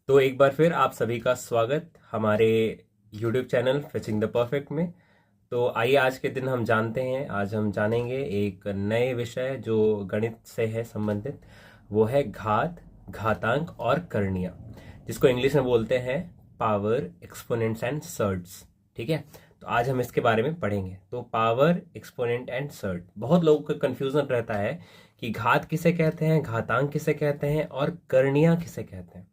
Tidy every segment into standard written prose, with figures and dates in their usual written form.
तो एक बार फिर आप सभी का स्वागत हमारे YouTube चैनल फिचिंग द परफेक्ट में। तो आइए आज के दिन हम जानते हैं, आज हम जानेंगे एक नए विषय जो गणित से है संबंधित। वो है घात, घातांक और करणीय, जिसको इंग्लिश में बोलते हैं पावर, एक्सपोनेंट्स एंड सर्ड्स। ठीक है, तो आज हम इसके बारे में पढ़ेंगे। तो पावर, एक्सपोनेंट एंड सर्ड, बहुत लोगों को कंफ्यूजन रहता है कि घात किसे कहते हैं, घातांक किसे कहते हैं और करणीय किसे कहते हैं।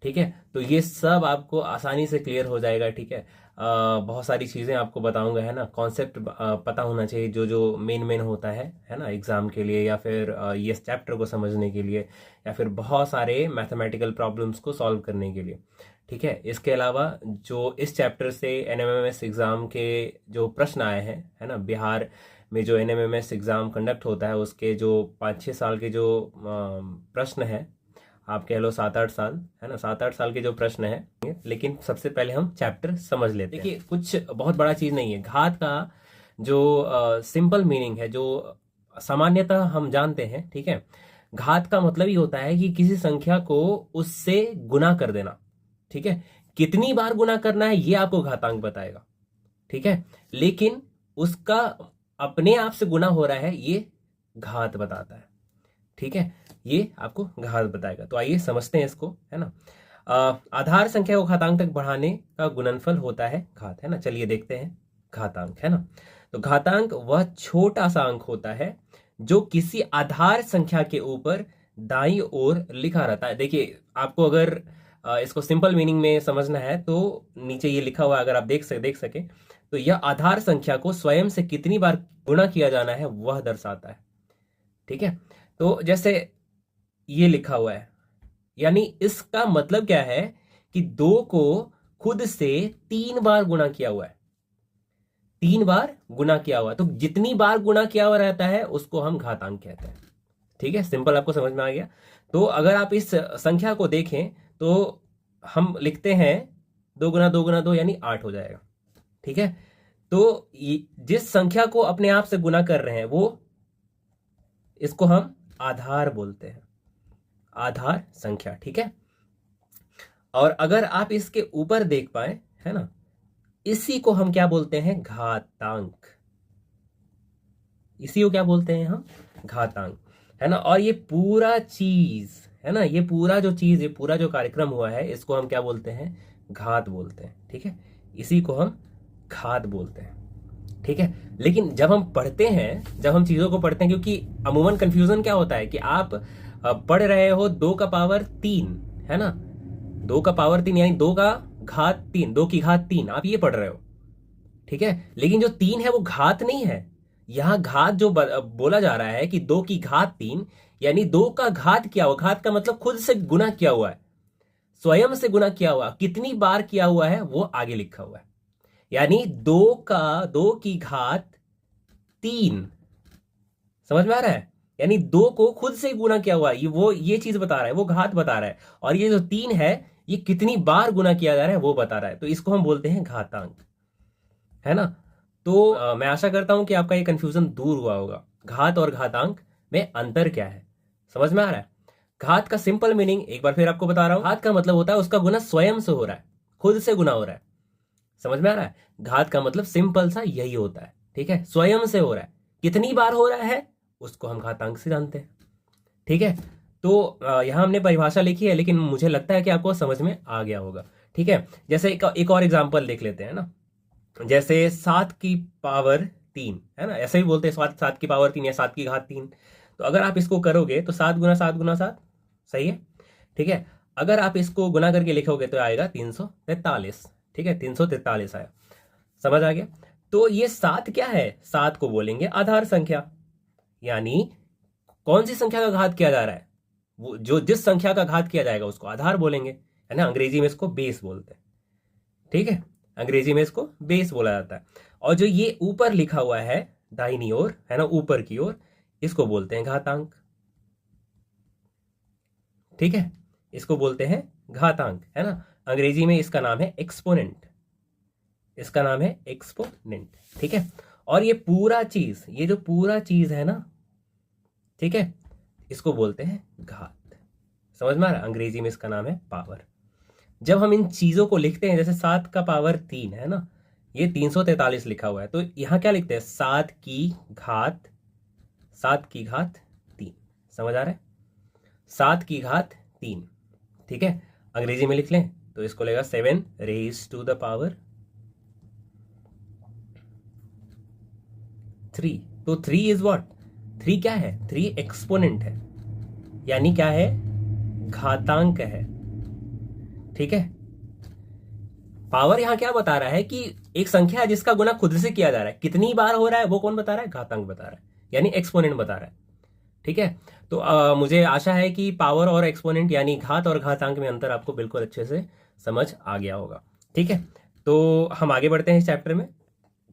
ठीक है, तो ये सब आपको आसानी से क्लियर हो जाएगा। ठीक है, बहुत सारी चीज़ें आपको बताऊंगा, है ना। कॉन्सेप्ट पता होना चाहिए जो जो मेन होता है ना, एग्जाम के लिए या फिर ये चैप्टर को समझने के लिए या फिर बहुत सारे मैथमेटिकल प्रॉब्लम्स को सॉल्व करने के लिए। ठीक है, इसके अलावा जो इस चैप्टर से एनएमएमएस एग्जाम के जो प्रश्न आए हैं, है ना, बिहार में जो एनएमएमएस एग्जाम कंडक्ट होता है उसके जो 5-6 साल के जो प्रश्न है, आप कह लो 7-8 साल, है ना, 7-8 साल के जो प्रश्न है। लेकिन सबसे पहले हम चैप्टर समझ लेते हैं। देखिए, कुछ बहुत बड़ा चीज नहीं है। घात का जो सिंपल मीनिंग है, जो सामान्यतः हम जानते हैं, ठीक है, घात का मतलब ही होता है कि किसी संख्या को उससे गुना कर देना। ठीक है, कितनी बार गुना करना है ये आपको घातांक बताएगा। ठीक है, लेकिन उसका अपने आप से गुना हो रहा है ये घात बताता है। ठीक है, ये आपको घात बताएगा। तो आइए समझते हैं इसको, है ना। आधार संख्या को घातांक तक बढ़ाने का गुणनफल होता है घात, है ना। चलिए देखते हैं घातांक, है ना। तो घातांक वह छोटा सा अंक होता है जो किसी आधार संख्या के ऊपर दाईं ओर लिखा रहता है। देखिए, आपको अगर इसको सिंपल मीनिंग में समझना है तो नीचे ये लिखा हुआ है, अगर आप देख सके तो यह आधार संख्या को स्वयं से कितनी बार गुणा किया जाना है वह दर्शाता है। ठीक है, तो जैसे ये लिखा हुआ है, यानी इसका मतलब क्या है कि 2 को खुद से 3 बार गुणा किया हुआ है। 3 बार गुणा किया हुआ है, तो जितनी बार गुणा किया हुआ रहता है उसको हम घातांक कहते हैं। ठीक है, सिंपल आपको समझ में आ गया। तो अगर आप इस संख्या को देखें तो हम लिखते हैं 2 गुना 2 गुना 2 यानी 8 हो जाएगा। ठीक है, तो जिस संख्या को अपने आप से गुना कर रहे हैं वो, इसको हम आधार बोलते हैं, आधार संख्या। ठीक है, और अगर आप इसके ऊपर देख पाए, है ना, इसी को हम क्या बोलते हैं, घातांक। इसी को क्या बोलते हैं हम, घातांक, है ना। और ये पूरा चीज, है ना, ये पूरा जो चीज, ये पूरा जो कार्यक्रम हुआ है, इसको हम क्या बोलते हैं, घात बोलते हैं। ठीक है, इसी को हम घात बोलते हैं। ठीक है, लेकिन जब हम पढ़ते हैं, जब हम चीजों को पढ़ते हैं, क्योंकि अमूमन कंफ्यूजन क्या होता है कि आप पढ़ रहे हो 2 का पावर 3, है ना, 2 का पावर 3 यानी 2 का घात 3, 2 की घात 3, आप ये पढ़ रहे हो। ठीक है, लेकिन जो 3 है वो घात नहीं है। यहां घात जो बोला जा रहा है कि 2 की घात 3 यानी 2 का घात किया हुआ, घात का मतलब खुद से गुना किया हुआ है, स्वयं से गुना किया हुआ, कितनी बार किया हुआ है वो आगे लिखा हुआ है। यानी 2 की घात 3, समझ में आ रहा है, यानी 2 को खुद से गुना किया हुआ है, ये चीज बता रहा है, वो घात बता रहा है। और ये जो 3 है ये कितनी बार गुना किया जा रहा है वो बता रहा है, तो इसको हम बोलते हैं घातांक, है ना। तो मैं आशा करता हूं कि आपका ये कंफ्यूजन दूर हुआ होगा। घात और घातांक में अंतर क्या है, समझ में आ रहा है। घात का सिंपल मीनिंग एक बार फिर आपको बता रहा हूं। घात का मतलब होता है उसका गुना स्वयं से हो रहा है, खुद से गुना हो रहा है। समझ में आ रहा है, घात का मतलब सिंपल सा यही होता है। ठीक है, स्वयं से हो रहा है, कितनी बार हो रहा है उसको हम घातांक से जानते हैं। ठीक है, तो यहां हमने परिभाषा लिखी है, लेकिन मुझे लगता है कि आपको समझ में आ गया होगा। ठीक है, जैसे एक और एग्जांपल देख लेते हैं ना। जैसे 7 की पावर 3, है ना, ऐसे ही बोलते हैं 7 की पावर 3 या 7 की घात 3। तो अगर आप इसको करोगे तो 7 गुना 7 गुना 7, सही है। ठीक है, अगर आप इसको गुना करके लिखोगे तो आएगा 343। ठीक है, 343 आया, समझ आ गया। तो ये 7 क्या है, 7 को बोलेंगे आधार संख्या, यानी कौन सी संख्या का घात किया जा रहा है, वो जो जिस संख्या का घात किया जाएगा उसको आधार बोलेंगे, है ना। अंग्रेजी में इसको बेस बोलते हैं। ठीक है, अंग्रेजी में इसको बेस बोला जाता है। और जो ये ऊपर लिखा हुआ है दाहिनी ओर, है ना, ऊपर की ओर, इसको बोलते हैं घातांक। ठीक है, इसको बोलते हैं घातांक, है ना। अंग्रेजी में इसका नाम है एक्सपोनेंट, इसका नाम है एक्सपोनेंट। ठीक है, और ये पूरा चीज, ये जो पूरा चीज है ना, ठीक है, इसको बोलते हैं घात। समझ में आ रहा है, अंग्रेजी में इसका नाम है पावर। जब हम इन चीजों को लिखते हैं, जैसे 7 का पावर 3 है ना, ये 343 लिखा हुआ है, तो यहां क्या लिखते हैं, 7 की घात 3। समझ आ रहा है, 7 की घात 3। ठीक है, अंग्रेजी में लिख लें तो इसको लेगा 7 रेज टू द पावर 3। तो 3 इज व्हाट, 3 क्या है, 3 एक्सपोनेंट है, यानी क्या है, घातांक है। ठीक है, पावर यहां क्या बता रहा है कि एक संख्या है जिसका गुना खुद से किया जा रहा है, कितनी बार हो रहा है वो कौन बता रहा है, घातांक बता रहा है, यानी एक्सपोनेंट बता रहा है। ठीक है, तो मुझे आशा है कि पावर और एक्सपोनेंट यानी घात और घातांक में अंतर आपको बिल्कुल अच्छे से समझ आ गया होगा। ठीक है, तो हम आगे बढ़ते हैं इस चैप्टर में,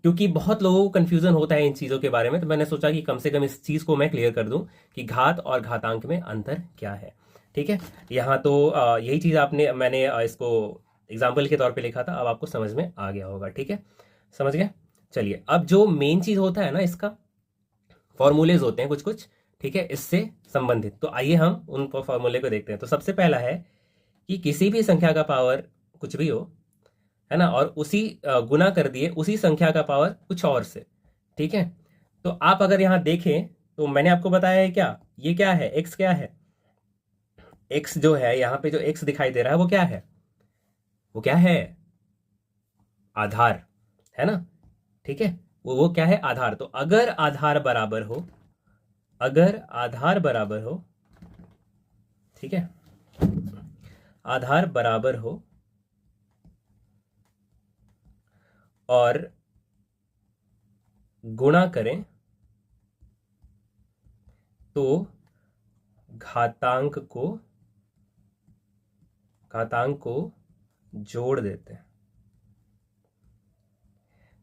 क्योंकि बहुत लोगों को कंफ्यूजन होता है इन चीज़ों के बारे में, तो मैंने सोचा कि कम से कम इस चीज़ को मैं क्लियर कर दूं कि घात और घातांक में अंतर क्या है। ठीक है, यहाँ तो यही चीज़ मैंने इसको एग्जाम्पल के तौर पे लिखा था, अब आपको समझ में आ गया होगा। ठीक है, समझ गए। चलिए, अब जो मेन चीज़ होता है ना, इसका फॉर्मूलेज होते हैं कुछ कुछ, ठीक है, इससे संबंधित, तो आइए हम उन फॉर्मूले को देखते हैं। तो सबसे पहला है कि किसी भी संख्या का पावर कुछ भी हो, है ना, और उसी गुना कर दिए उसी संख्या का पावर कुछ और से। ठीक है, तो आप अगर यहां देखें तो मैंने आपको बताया है क्या, ये क्या है, एक्स क्या है, एक्स जो है यहाँ पे जो एक्स दिखाई दे रहा है वो क्या है, वो क्या है, आधार, है ना। ठीक है, वो क्या है, आधार। तो अगर आधार बराबर हो, अगर आधार बराबर हो, ठीक है, आधार बराबर हो और गुणा करें तो घातांक को जोड़ देते हैं।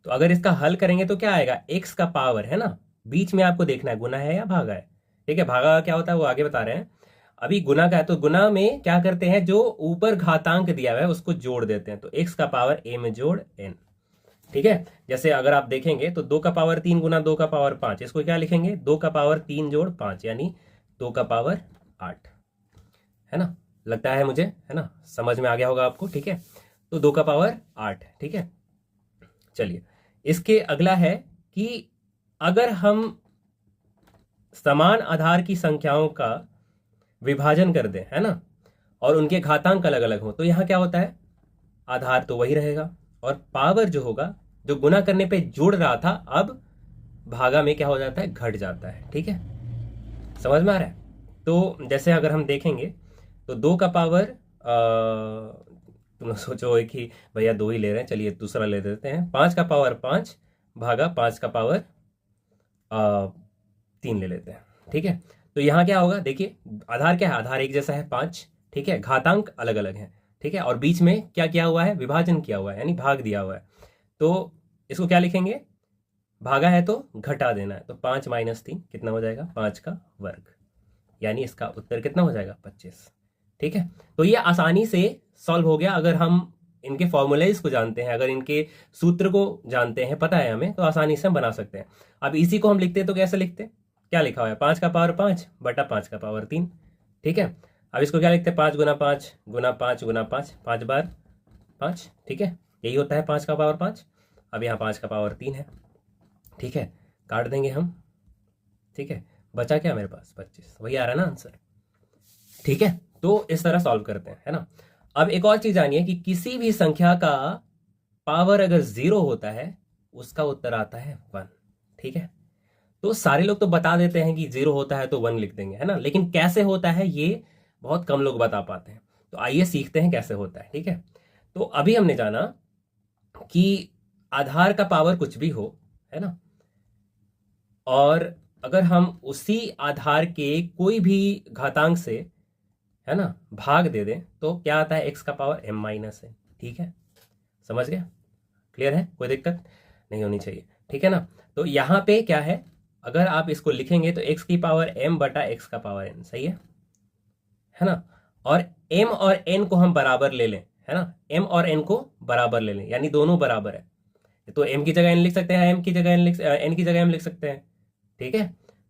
तो अगर इसका हल करेंगे तो क्या आएगा, एक्स का पावर, है ना, बीच में आपको देखना है गुना है या भागा है। ठीक है, भागा क्या होता है वो आगे बता रहे हैं, अभी गुना का है, तो गुना में क्या करते हैं, जो ऊपर घातांक दिया हुआ है उसको जोड़ देते हैं, तो एक्स का पावर ए में जोड़ एन। ठीक है, जैसे अगर आप देखेंगे तो 2 का पावर 3 गुना 2 का पावर 5, इसको क्या लिखेंगे, 2 का पावर 3 जोड़ 5, यानी 2 का पावर 8, है ना, लगता है मुझे, है ना, समझ में आ गया होगा आपको। ठीक है, तो 2 का पावर 8। ठीक है, चलिए, इसके अगला है कि अगर हम समान आधार की संख्याओं का विभाजन कर दें, है ना, और उनके घातांक अलग अलग हो, तो यहां क्या होता है, आधार तो वही रहेगा और पावर जो होगा, जो गुना करने पे जोड़ रहा था, अब भागा में क्या हो जाता है, घट जाता है। ठीक है, समझ में आ रहा है। तो जैसे अगर हम देखेंगे तो 2 का पावर तुम सोचो कि भैया 2 ही ले रहे हैं, चलिए दूसरा ले देते हैं, 5 का पावर 5 भागा 5 का पावर 3 ले लेते हैं। ठीक है, तो यहाँ क्या होगा, देखिए आधार क्या है, आधार एक जैसा है 5, ठीक है, घातांक अलग अलग है। ठीक है, और बीच में क्या किया हुआ है, विभाजन किया हुआ है, यानी भाग दिया हुआ है, तो इसको क्या लिखेंगे, भागा है तो घटा देना है, तो 5 माइनस 3 कितना हो जाएगा, 5 का वर्ग, यानी इसका उत्तर कितना हो जाएगा, 25। ठीक है, तो ये आसानी से सॉल्व हो गया, अगर हम इनके फॉर्मूलेज को जानते हैं, अगर इनके सूत्र को जानते हैं, पता है हमें, तो आसानी से हम बना सकते हैं। अब इसी को हम लिखते हैं तो कैसे लिखते हैं, क्या लिखा हुआ है, 5 का पावर 5 बटा 5 का पावर 3। ठीक है, अब इसको क्या लिखते हैं, 5 गुना 5 गुना 5 गुना 5, 5 बार 5। ठीक है, यही होता है 5 का पावर 5। अब यहाँ 5 का पावर 3 है। ठीक है, काट देंगे हम। ठीक है, बचा क्या मेरे पास, 25, वही आ रहा है ना आंसर। ठीक है, तो इस तरह सॉल्व करते हैं, है ना। अब एक और चीज जानिए कि किसी भी संख्या का पावर अगर 0 होता है उसका उत्तर आता है 1। ठीक है, तो सारे लोग तो बता देते हैं कि 0 होता है तो 1 लिख देंगे, है ना, लेकिन कैसे होता है ये बहुत कम लोग बता पाते हैं, तो आइए सीखते हैं कैसे होता है। ठीक है, तो अभी हमने जाना कि आधार का पावर कुछ भी हो, है ना, और अगर हम उसी आधार के कोई भी घातांक से, है ना, भाग दे दें तो क्या आता है, एक्स का पावर m माइनस है। ठीक है, समझ गए, क्लियर है, कोई दिक्कत नहीं होनी चाहिए। ठीक है ना, तो यहां पे क्या है, अगर आप इसको लिखेंगे तो x की पावर m बटा x का पावर n, सही है ना, और m और n को हम बराबर ले लें, है ना, m और n को बराबर ले लें, यानी दोनों बराबर है, तो m की जगह n लिख सकते हैं, m की जगह n की जगह m लिख सकते हैं। ठीक है,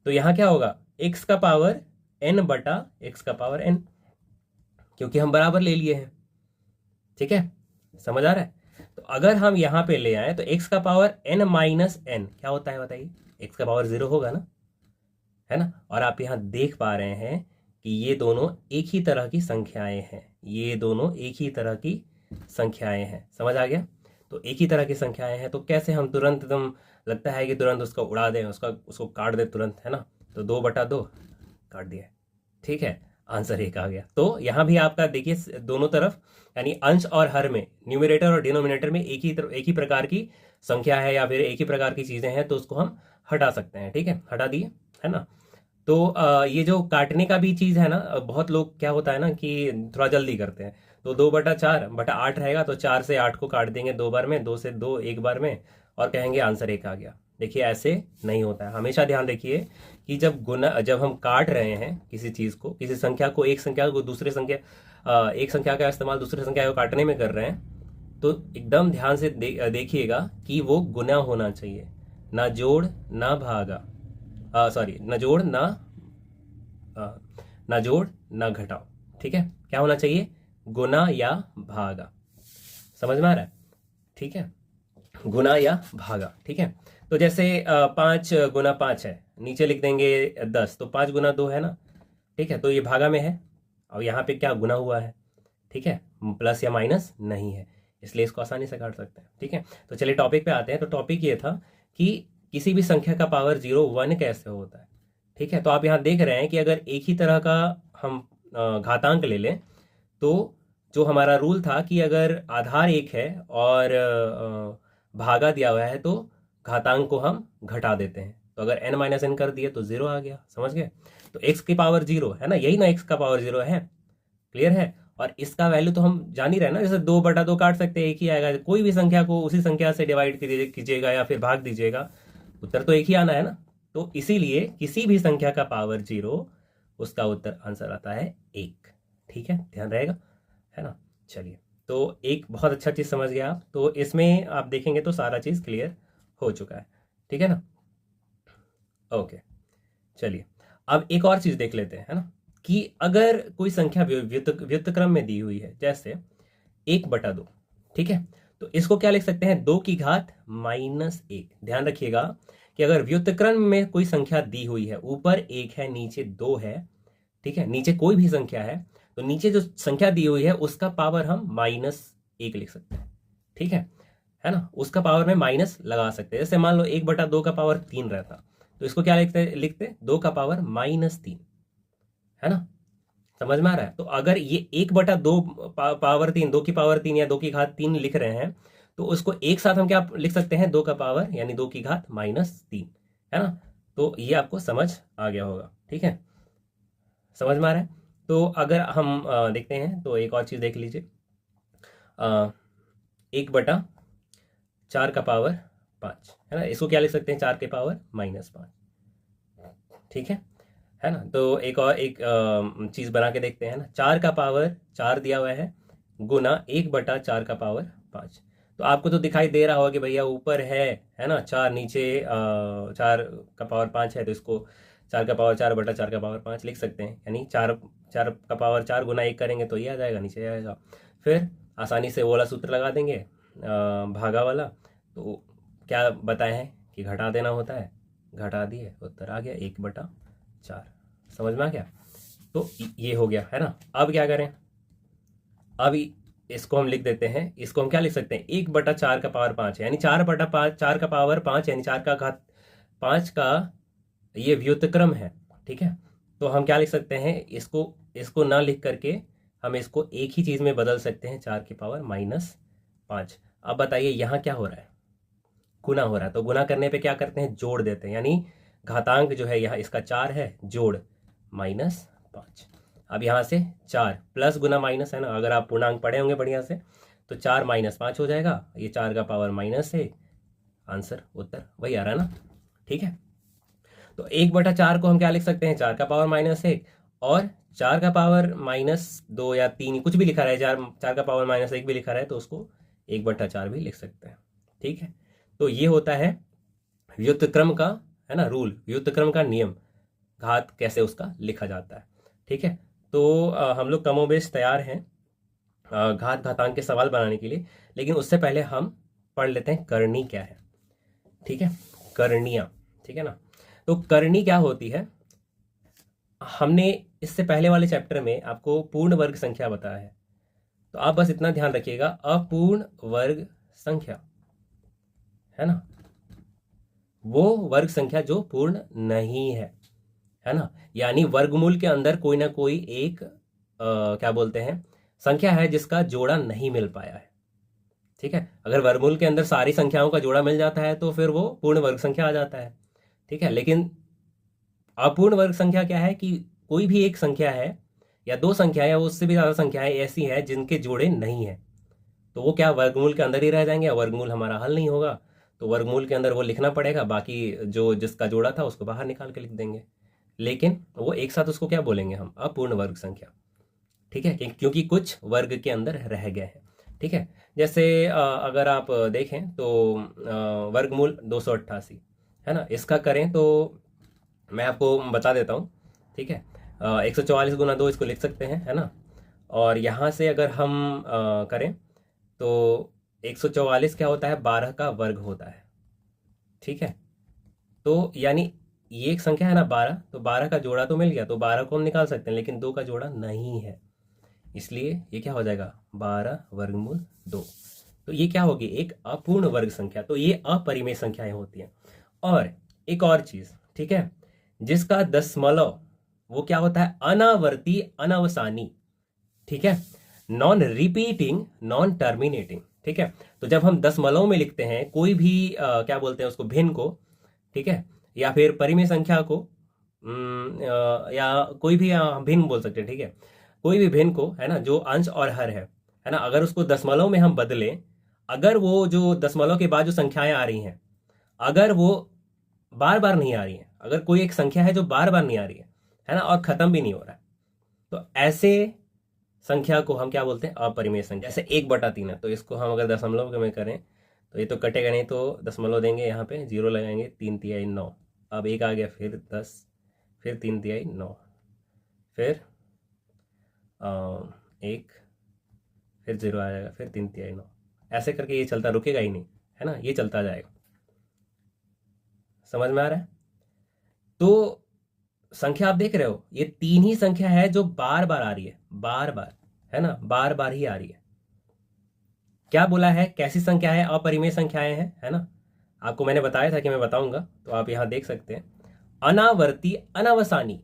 तो यहां क्या होगा, x का पावर n बटा x का पावर n, क्योंकि हम बराबर ले लिए हैं। ठीक है, समझ आ रहा है? तो अगर हम यहाँ पे ले आए तो x का पावर n माइनस एन क्या होता है बताइए? x का पावर 0 होगा ना, है ना? और आप यहाँ देख पा रहे हैं कि ये दोनों एक ही तरह की संख्याएं हैं, ये दोनों एक ही तरह की संख्याएं हैं। समझ आ गया? तो एक ही तरह की संख्याएं हैं तो कैसे हम तुरंत एकदम लगता है कि तुरंत उसको उड़ा दें, उसको काट दें तुरंत, है ना? तो 2/2 काट दिया, ठीक है, आंसर एक आ गया। तो यहाँ भी आपका देखिए दोनों तरफ यानी अंश और हर में, न्यूमरेटर और डिनोमिनेटर में एक ही प्रकार की संख्या है या फिर एक ही प्रकार की चीजें हैं, तो उसको हम हटा सकते हैं। ठीक है, हटा दिए, है ना? तो ये जो काटने का भी चीज़ है ना, बहुत लोग क्या होता है ना कि थोड़ा जल्दी करते हैं, तो 2/4/8 रहेगा तो 4 से 8 को काट देंगे 2 बार में, 2 से 2 एक बार में, और कहेंगे आंसर एक आ गया। देखिए ऐसे नहीं होता है। हमेशा ध्यान रखिए कि जब हम काट रहे हैं किसी चीज़ को, किसी संख्या को, एक संख्या को दूसरे संख्या, एक संख्या का इस्तेमाल दूसरे संख्या को काटने में कर रहे हैं, तो एकदम ध्यान से देखिएगा कि वो गुना होना चाहिए, ना जोड़ ना भागा, सॉरी, ना जोड़ ना जोड़ ना घटाओ। ठीक है, क्या होना चाहिए? गुना या भागा। समझ में आ रहा है? ठीक है, गुना या भागा। ठीक है, तो जैसे 5 × 5 है, नीचे लिख देंगे 10, तो 5 × 2 है ना। ठीक है, तो ये भागा में है और यहाँ पे क्या गुना हुआ है। ठीक है, प्लस या माइनस नहीं है, इसलिए इसको आसानी से काट सकते हैं। ठीक है, तो चलिए टॉपिक पे आते हैं। तो टॉपिक ये था कि किसी भी संख्या का पावर 0 1 कैसे होता है। ठीक है, तो आप यहाँ देख रहे हैं कि अगर एक ही तरह का हम घातांक ले लें, तो जो हमारा रूल था कि अगर आधार एक है और भागा दिया हुआ है तो घातांक को हम घटा देते हैं। तो अगर n-n कर दिए तो 0 आ गया। समझ गए? तो x की पावर 0 है ना, यही ना x का पावर 0 है, क्लियर है? और इसका वैल्यू तो हम जान ही रहे ना, जैसे 2/2 काट सकते हैं, एक ही आएगा। कोई भी संख्या को उसी संख्या से डिवाइड कीजिएगा या फिर भाग दीजिएगा, उत्तर तो एक ही आना है ना। तो इसीलिए किसी भी संख्या का पावर 0, उसका उत्तर आंसर आता है 1। ठीक है, ध्यान रहेगा, है ना? चलिए, तो एक बहुत अच्छा चीज़ समझ गया आप। तो इसमें आप देखेंगे तो सारा चीज़ क्लियर हो चुका है। ठीक है ना? ओके, चलिए अब एक और चीज़ देख लेते हैं, है ना, कि अगर कोई संख्या व्युत्क्रम में दी हुई है, जैसे 1/2। ठीक है, तो इसको क्या लिख सकते हैं? 2 की घात -1। ध्यान रखिएगा कि अगर व्युत्क्रम में कोई संख्या दी हुई है, ऊपर 1 है नीचे 2 है, ठीक है, नीचे कोई भी संख्या है, तो नीचे जो संख्या दी हुई है उसका पावर हम -1 लिख सकते हैं। ठीक है ना? उसका पावर में माइनस लगा सकते हैं। जैसे मान लो 1/2 का पावर 3 रहता, तो इसको क्या लिखते 2 का पावर -3, है ना? समझ में आ रहा है? तो अगर ये 1/2 पावर 3, 2 की पावर 3 या 2 की घात 3 लिख रहे हैं, तो उसको एक साथ हम क्या लिख सकते हैं? 2 का पावर यानी 2 की घात -3, है ना? तो ये आपको समझ आ गया होगा। ठीक है, समझ में आ रहा है? तो अगर हम देखते हैं तो एक और चीज़ देख लीजिए, 1/4 का पावर 5, है ना, इसको क्या लिख सकते हैं? 4 के पावर -5। ठीक है ना? तो एक चीज़ बना के देखते हैं ना, 4 का पावर 4 दिया हुआ है गुना 1/4 का पावर 5। तो आपको तो दिखाई दे रहा होगा कि भैया ऊपर है ना 4, नीचे 4 का पावर 5 है, तो इसको 4 का पावर 4/4 का पावर 5 लिख सकते हैं। यानी 4 का पावर 4 गुना 1 करेंगे तो ये आ जाएगा, नीचे आएगा। फिर आसानी से वो वाला सूत्र लगा देंगे, भागा वाला। तो क्या बताए हैं कि घटा देना होता है, घटा दिए, उत्तर आ गया 1/4। समझ में आ गया? तो ये हो गया, है ना? अब क्या करें? अब इसको हम लिख देते हैं, इसको हम क्या लिख सकते हैं? 1/4 का पावर 5 है, यानी 4/5, 4 का पावर 5 यानी 4 का घात 5 का ये व्युत्क्रम है। ठीक है, तो हम क्या लिख सकते हैं? इसको ना लिख करके हम इसको एक ही चीज़ में बदल सकते हैं, 4 की पावर -5। अब बताइए यहाँ क्या हो रहा है? गुना हो रहा है। तो गुना करने पे क्या करते हैं? जोड़ देते हैं, यानी घातांक जो है यहाँ इसका 4 है, जोड़ -5। अब यहाँ से 4 प्लस गुना माइनस, है ना, अगर आप पूर्णांक पढ़े होंगे बढ़िया से, तो 4 -5 हो जाएगा, ये 4 का पावर -1, आंसर उत्तर वही आ रहा है ना। ठीक है, तो 1/4 को हम क्या लिख सकते हैं? 4 का पावर -1, और 4 का पावर -2 या 3 कुछ भी लिखा रहे, 4 का पावर -1 भी लिखा रहे, तो उसको 1/4 भी लिख सकते हैं। ठीक है, तो ये होता है व्युत्क्रम का, है ना, रूल, व्युत्क्रम का नियम, घात कैसे उसका लिखा जाता है। ठीक है, तो हम लोग कमोबेश तैयार हैं घात घातांक के सवाल बनाने के लिए। लेकिन उससे पहले हम पढ़ लेते हैं करनी क्या है। ठीक है, करणियाँ, ठीक है ना। तो करनी क्या होती है, हमने इससे पहले वाले चैप्टर में आपको पूर्ण वर्ग संख्या बताया है। तो आप बस इतना ध्यान रखिएगा, अपूर्ण वर्ग संख्या है ना, वो वर्ग संख्या जो पूर्ण नहीं है ना। यानी वर्गमूल के अंदर कोई ना कोई एक क्या बोलते हैं, संख्या है जिसका जोड़ा नहीं मिल पाया है। ठीक है, अगर वर्गमूल के अंदर सारी संख्याओं का जोड़ा मिल जाता है तो फिर वो पूर्ण वर्ग संख्या आ जाता है। ठीक है, लेकिन अपूर्ण वर्ग संख्या क्या है कि कोई भी एक संख्या है या दो संख्या या उससे भी ज्यादा संख्याएं ऐसी हैं जिनके जोड़े नहीं है, तो वो क्या वर्गमूल के अंदर ही रह जाएंगे, वर्गमूल हमारा हल नहीं होगा। तो वर्गमूल के अंदर वो लिखना पड़ेगा, बाकी जो जिसका जोड़ा था उसको बाहर निकाल के लिख देंगे। लेकिन वो एक साथ उसको क्या बोलेंगे हम, अपूर्ण वर्ग संख्या। ठीक है, क्योंकि कुछ वर्ग के अंदर रह गए हैं। ठीक है, जैसे अगर आप देखें तो वर्गमूल 288 है ना, इसका करें तो मैं आपको बता देता हूँ। ठीक है, 144 गुना 2 इसको लिख सकते हैं, है ना। और यहाँ से अगर हम करें तो 144 क्या होता है, 12 का वर्ग होता है। ठीक है, तो यानी ये एक संख्या है ना 12, तो 12 का जोड़ा तो मिल गया, तो 12 को हम निकाल सकते हैं, लेकिन 2 का जोड़ा नहीं है, इसलिए ये क्या हो जाएगा, 12 वर्गमूल 2। तो ये क्या होगी, एक अपूर्ण वर्ग संख्या। तो ये अपरिमेय संख्याएं होती हैं। और एक और चीज, ठीक है, जिसका दशमलव वो क्या होता है, अनावर्ती अनवसानी। ठीक है, नॉन रिपीटिंग नॉन टर्मिनेटिंग। ठीक है, तो जब हम दशमलव में लिखते हैं कोई भी क्या बोलते हैं उसको, भिन्न को, ठीक है, या फिर परिमेय संख्या को, या कोई भी भिन्न बोल सकते हैं। ठीक है, कोई भी भिन्न को, है ना, जो अंश और हर है ना, अगर उसको दशमलव में हम बदलें, अगर वो जो दशमलव के बाद जो संख्याएं आ रही हैं, अगर वो बार बार नहीं आ रही हैं, अगर कोई एक संख्या है जो बार बार नहीं आ रही है ना, और खत्म भी नहीं हो रहा है, तो ऐसे संख्या को हम क्या बोलते हैं, अपरिमेय संख्या। जैसे 1/3 है, तो इसको हम अगर दशमलव में करें तो ये तो कटेगा नहीं, तो दशमलव देंगे, यहाँ पे 0 लगाएंगे, 3 तिहाई 9। अब एक आ गया, फिर 10, फिर 3 तिहाई 9, फिर 1, फिर 0 आ जाएगा, फिर 3 तिहाई 9। ऐसे करके ये चलता, रुकेगा ही नहीं, है ना, ये चलता जाएगा। समझ में आ रहा है। तो संख्या आप देख रहे हो, ये 3 ही संख्या है जो बार बार आ रही है, बार बार, है ना, बार बार ही आ रही है। क्या बोला है, कैसी संख्या है, अपरिमेय संख्याएं हैं, है ना। आपको मैंने बताया था कि मैं बताऊंगा, तो आप यहां देख सकते हैं, अनावर्ती अनावसानी।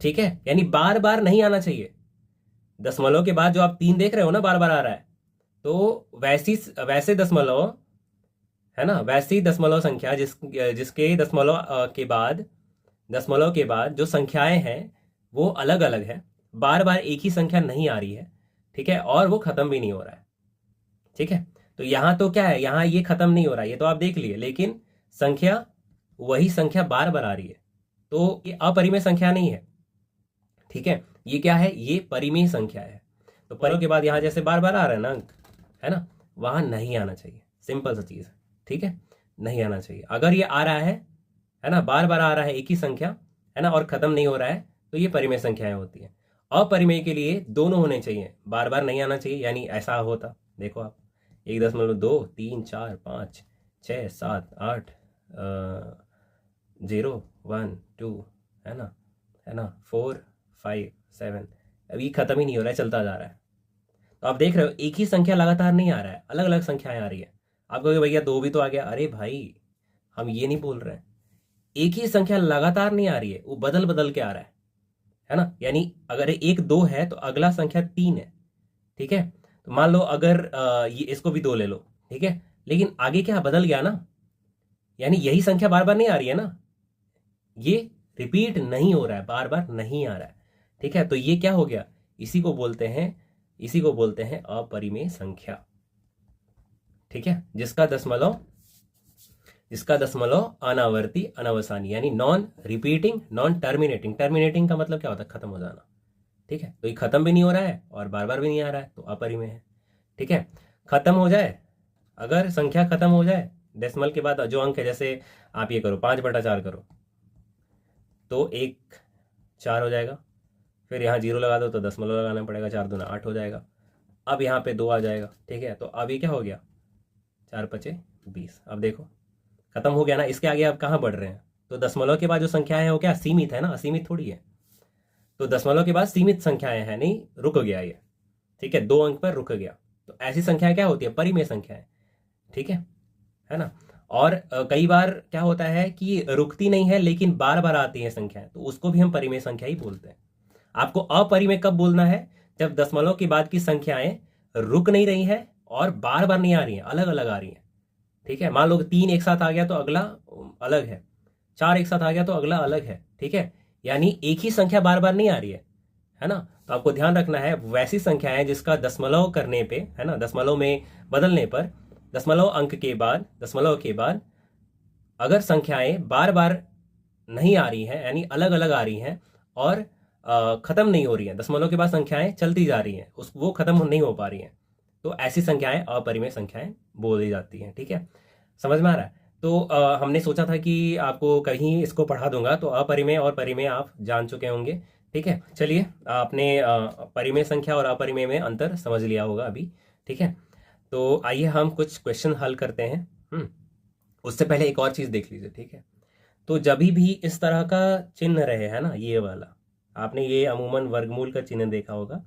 ठीक है, यानी बार बार नहीं आना चाहिए। दशमलव के बाद जो आप 3 देख रहे हो ना, बार बार आ रहा है, तो वैसे दशमलव, है ना, वैसी दशमलव संख्या जिसके दशमलव के बाद जो संख्याएं हैं वो अलग अलग है, बार बार एक ही संख्या नहीं आ रही है। ठीक है, और वो खत्म भी नहीं हो रहा है। ठीक है, तो यहां तो क्या है, यहां ये खत्म नहीं हो रहा है, ये तो आप देख लिए, लेकिन संख्या वही संख्या बार बार आ रही है, तो ये अपरिमेय संख्या नहीं है। ठीक है, ये क्या है, ये परिमेय संख्या है। तो परिमेय के बाद यहां जैसे बार बार आ रहा है ना अंक, है ना, वहां नहीं आना चाहिए, सिंपल सा चीज है। ठीक है, नहीं आना चाहिए। अगर ये आ रहा है ना, बार बार आ रहा है एक ही संख्या, है ना, और खत्म नहीं हो रहा है, तो ये परिमेय संख्याएं होती है। अपरिमेय के लिए दोनों होने चाहिए, बार बार नहीं आना चाहिए, यानी ऐसा होता, देखो आप, 1.2, 3, 4, 5, 6, 7, 8, 0, 1, 2, है ना, 4, 5, 7, अभी खत्म ही नहीं हो रहा है, चलता जा रहा है। तो आप देख रहे हो एक ही संख्या लगातार नहीं आ रहा है, अलग अलग संख्याएं आ रही है। आप कहोगे भैया 2 भी तो आ गया, अरे भाई हम ये नहीं बोल रहे हैं, एक ही संख्या लगातार नहीं आ रही है, वो बदल बदल के आ रहा है ना। यानी अगर 1 2 है तो अगला संख्या 3 है। ठीक है, तो मान लो अगर ये इसको भी 2 ले लो, ठीक है, लेकिन आगे क्या बदल गया ना, यानी यही संख्या बार बार नहीं आ रही है ना, ये रिपीट नहीं हो रहा है, बार बार नहीं आ रहा है। ठीक है, तो ये क्या हो गया, इसी को बोलते हैं अपरिमेय संख्या। ठीक है, जिसका दशमलव अनावर्ती अनवसानी, यानी non repeating non terminating. Terminating का मतलब क्या होता है, खत्म हो जाना। ठीक है, तो ये खत्म भी नहीं हो रहा है और बार बार भी नहीं आ रहा है, तो अपरिमेय है। ठीक है, खत्म हो जाए, अगर संख्या खत्म हो जाए डेसिमल के बाद जो अंक है, जैसे आप ये करो 5/4 करो, तो 1 4 हो जाएगा, फिर यहाँ 0 लगा दो तो दशमलव लगाना पड़ेगा, 4 दूना 8 हो जाएगा। अब यहाँ पे 2 आ जाएगा, ठीक है। तो अब ये क्या हो गया, 4 पचे 20। अब देखो खत्म हो गया ना, इसके आगे अब कहाँ बढ़ रहे हैं। तो दशमलव के बाद जो संख्याएं हैं वो क्या सीमित है ना, असीमित थोड़ी है। तो दशमलव के बाद सीमित संख्याएं हैं, नहीं रुक गया ये, ठीक है, 2 अंक पर रुक गया। तो ऐसी संख्याएं क्या होती है, परिमेय संख्याएं, ठीक है ना। और कई बार क्या होता है कि रुकती नहीं है लेकिन बार बार आती है संख्याएं, तो उसको भी हम परिमेय संख्या ही बोलते हैं। आपको अपरिमेय कब बोलना है, जब दशमलव के बाद की संख्याएं रुक नहीं रही है और बार बार नहीं आ रही हैं, अलग अलग आ रही हैं, ठीक है। मान लो 3 एक साथ आ गया तो अगला अलग है, 4 एक साथ आ गया तो अगला अलग है, ठीक है। यानी एक ही संख्या बार बार नहीं आ रही है ना। तो आपको ध्यान रखना है वैसी संख्याएं जिसका दशमलव करने पे, है ना, दशमलव में बदलने पर, दशमलव अंक के बाद, दशमलव के बाद अगर संख्याएं बार बार नहीं आ रही हैं, यानी अलग अलग आ रही हैं और खत्म नहीं हो रही हैं, दशमलव के बाद संख्याएं चलती जा रही हैं, वो खत्म नहीं हो पा रही हैं, तो ऐसी संख्याएं अपरिमेय संख्याएं बोली जाती हैं, ठीक है। समझ में आ रहा है। तो हमने सोचा था कि आपको कहीं इसको पढ़ा दूंगा, तो अपरिमेय और परिमेय आप जान चुके होंगे, ठीक है। चलिए आपने परिमेय संख्या और अपरिमेय में अंतर समझ लिया होगा अभी, ठीक है। तो आइए हम कुछ क्वेश्चन हल करते हैं। उससे पहले एक और चीज़ देख लीजिए, ठीक है। तो जब भी इस तरह का चिन्ह रहे, है ना, ये वाला, आपने ये अमूमन वर्गमूल का चिन्ह देखा होगा,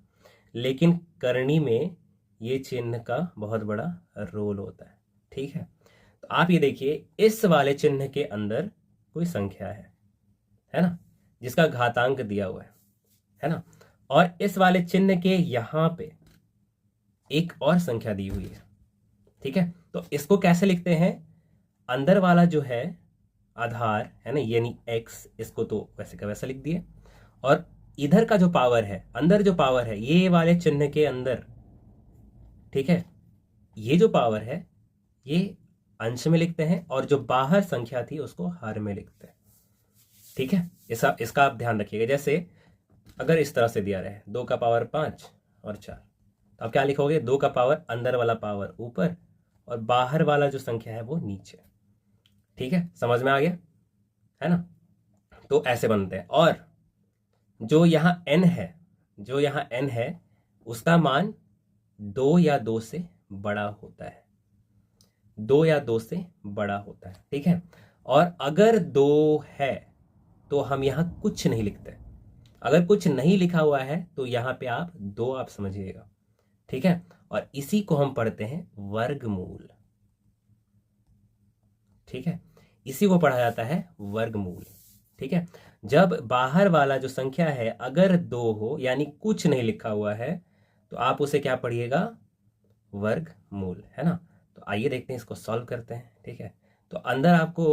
लेकिन करनी में ये चिन्ह का बहुत बड़ा रोल होता है, ठीक है। तो आप ये देखिए, इस वाले चिन्ह के अंदर कोई संख्या है ना, जिसका घातांक दिया हुआ है ना, और इस वाले चिन्ह के यहाँ पे एक और संख्या दी हुई है, ठीक है। तो इसको कैसे लिखते हैं, अंदर वाला जो है आधार है ना, यानी x, इसको तो वैसे का वैसा लिख दिए, और इधर का जो पावर है, अंदर जो पावर है ये वाले चिन्ह के अंदर, ठीक है, ये जो पावर है ये अंश में लिखते हैं और जो बाहर संख्या थी उसको हर में लिखते हैं, ठीक है। इसका आप ध्यान रखिएगा। जैसे अगर इस तरह से दिया रहे 2 का पावर 5 और 4, तो आप क्या लिखोगे, 2 का पावर अंदर वाला पावर ऊपर और बाहर वाला जो संख्या है वो नीचे, ठीक है। समझ में आ गया, है ना। तो ऐसे बनते हैं। और जो यहाँ n है, जो यहाँ n है उसका मान 2 या 2 से बड़ा होता है, 2 या 2 से बड़ा होता है, ठीक है। और अगर 2 है तो हम यहाँ कुछ नहीं लिखते, अगर कुछ नहीं लिखा हुआ है तो यहाँ पे आप 2 आप समझिएगा, ठीक है। और इसी को हम पढ़ते हैं वर्गमूल, ठीक है, इसी को पढ़ा जाता है वर्गमूल, ठीक है। जब बाहर वाला जो संख्या है अगर 2 हो, यानी कुछ नहीं लिखा हुआ है, तो आप उसे क्या पढ़िएगा, वर्गमूल, है ना। तो आइए देखते हैं, इसको सॉल्व करते हैं, ठीक है। तो अंदर आपको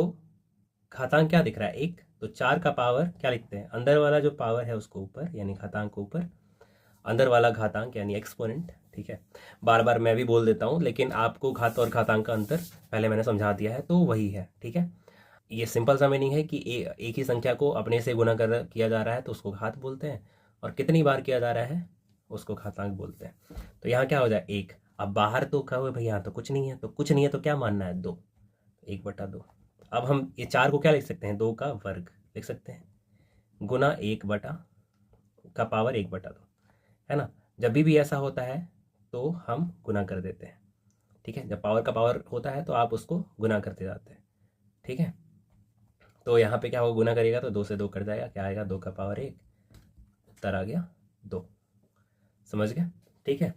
घातांक क्या दिख रहा है, 1, तो 4 का पावर क्या लिखते हैं, अंदर वाला जो पावर है उसको ऊपर, यानी घातांक को ऊपर, अंदर वाला घातांक यानी एक्सपोनेंट, ठीक है। बार बार मैं भी बोल देता हूँ, लेकिन आपको घात और घातांक का अंतर पहले मैंने समझा दिया है, तो वही है, ठीक है। ये सिंपल सा मीनिंग है कि एक ही संख्या को अपने से गुना किया जा रहा है तो उसको घात बोलते हैं, और कितनी बार किया जा रहा है उसको घातांक बोलते हैं। तो यहाँ क्या हो जाए, 1। अब बाहर तो कहो भाई यहाँ तो कुछ नहीं है, तो कुछ नहीं है तो क्या मानना है, 2, 1/2। अब हम ये 4 को क्या लिख सकते हैं, 2 का वर्ग लिख सकते हैं, गुना 1 बटा का पावर 1/2, है ना। जब भी ऐसा होता है तो हम गुना कर देते हैं, ठीक है। जब पावर का पावर होता है तो आप उसको गुना करते जाते हैं, ठीक है। तो यहाँ पे क्या होगा, गुना करिएगा तो 2 से 2 कट जाएगा, क्या आएगा, 2 का पावर 1, उत्तर आ गया 2। समझ गया, ठीक है।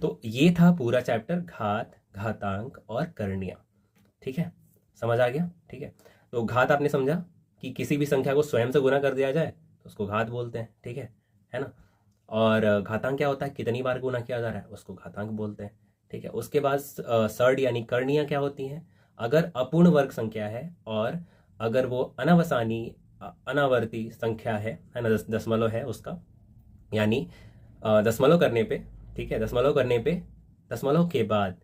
तो ये था पूरा चैप्टर, घात, घातांक और करणीय, ठीक है। समझ आ गया, ठीक है। तो घात आपने समझा कि किसी भी संख्या को स्वयं से गुना कर दिया जाए तो उसको घात बोलते हैं, ठीक है ना। और घातांक क्या होता है, कितनी बार गुना किया जा रहा है उसको घातांक बोलते हैं, ठीक है। उसके बाद सर्ड यानी करणीय क्या होती हैं, अगर अपूर्ण वर्ग संख्या है और अगर वो अनावसानी अनावर्ती संख्या है ना, दशमलव है उसका, यानी दशमलव करने पे, ठीक है, दशमलव करने पे दशमलव के बाद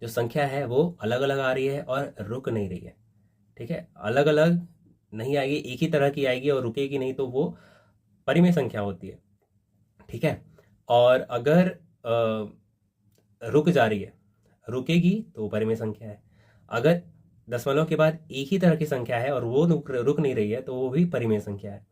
जो संख्या है वो अलग अलग आ रही है और रुक नहीं रही है, ठीक है। अलग अलग नहीं आएगी, एक ही तरह की आएगी और रुकेगी नहीं, तो वो परिमेय संख्या होती है, ठीक है। और अगर रुक जा रही है, रुकेगी तो परिमेय संख्या है। अगर दशमलव के बाद एक ही तरह की संख्या है और वो रुक नहीं रही है तो वो भी परिमेय संख्या है।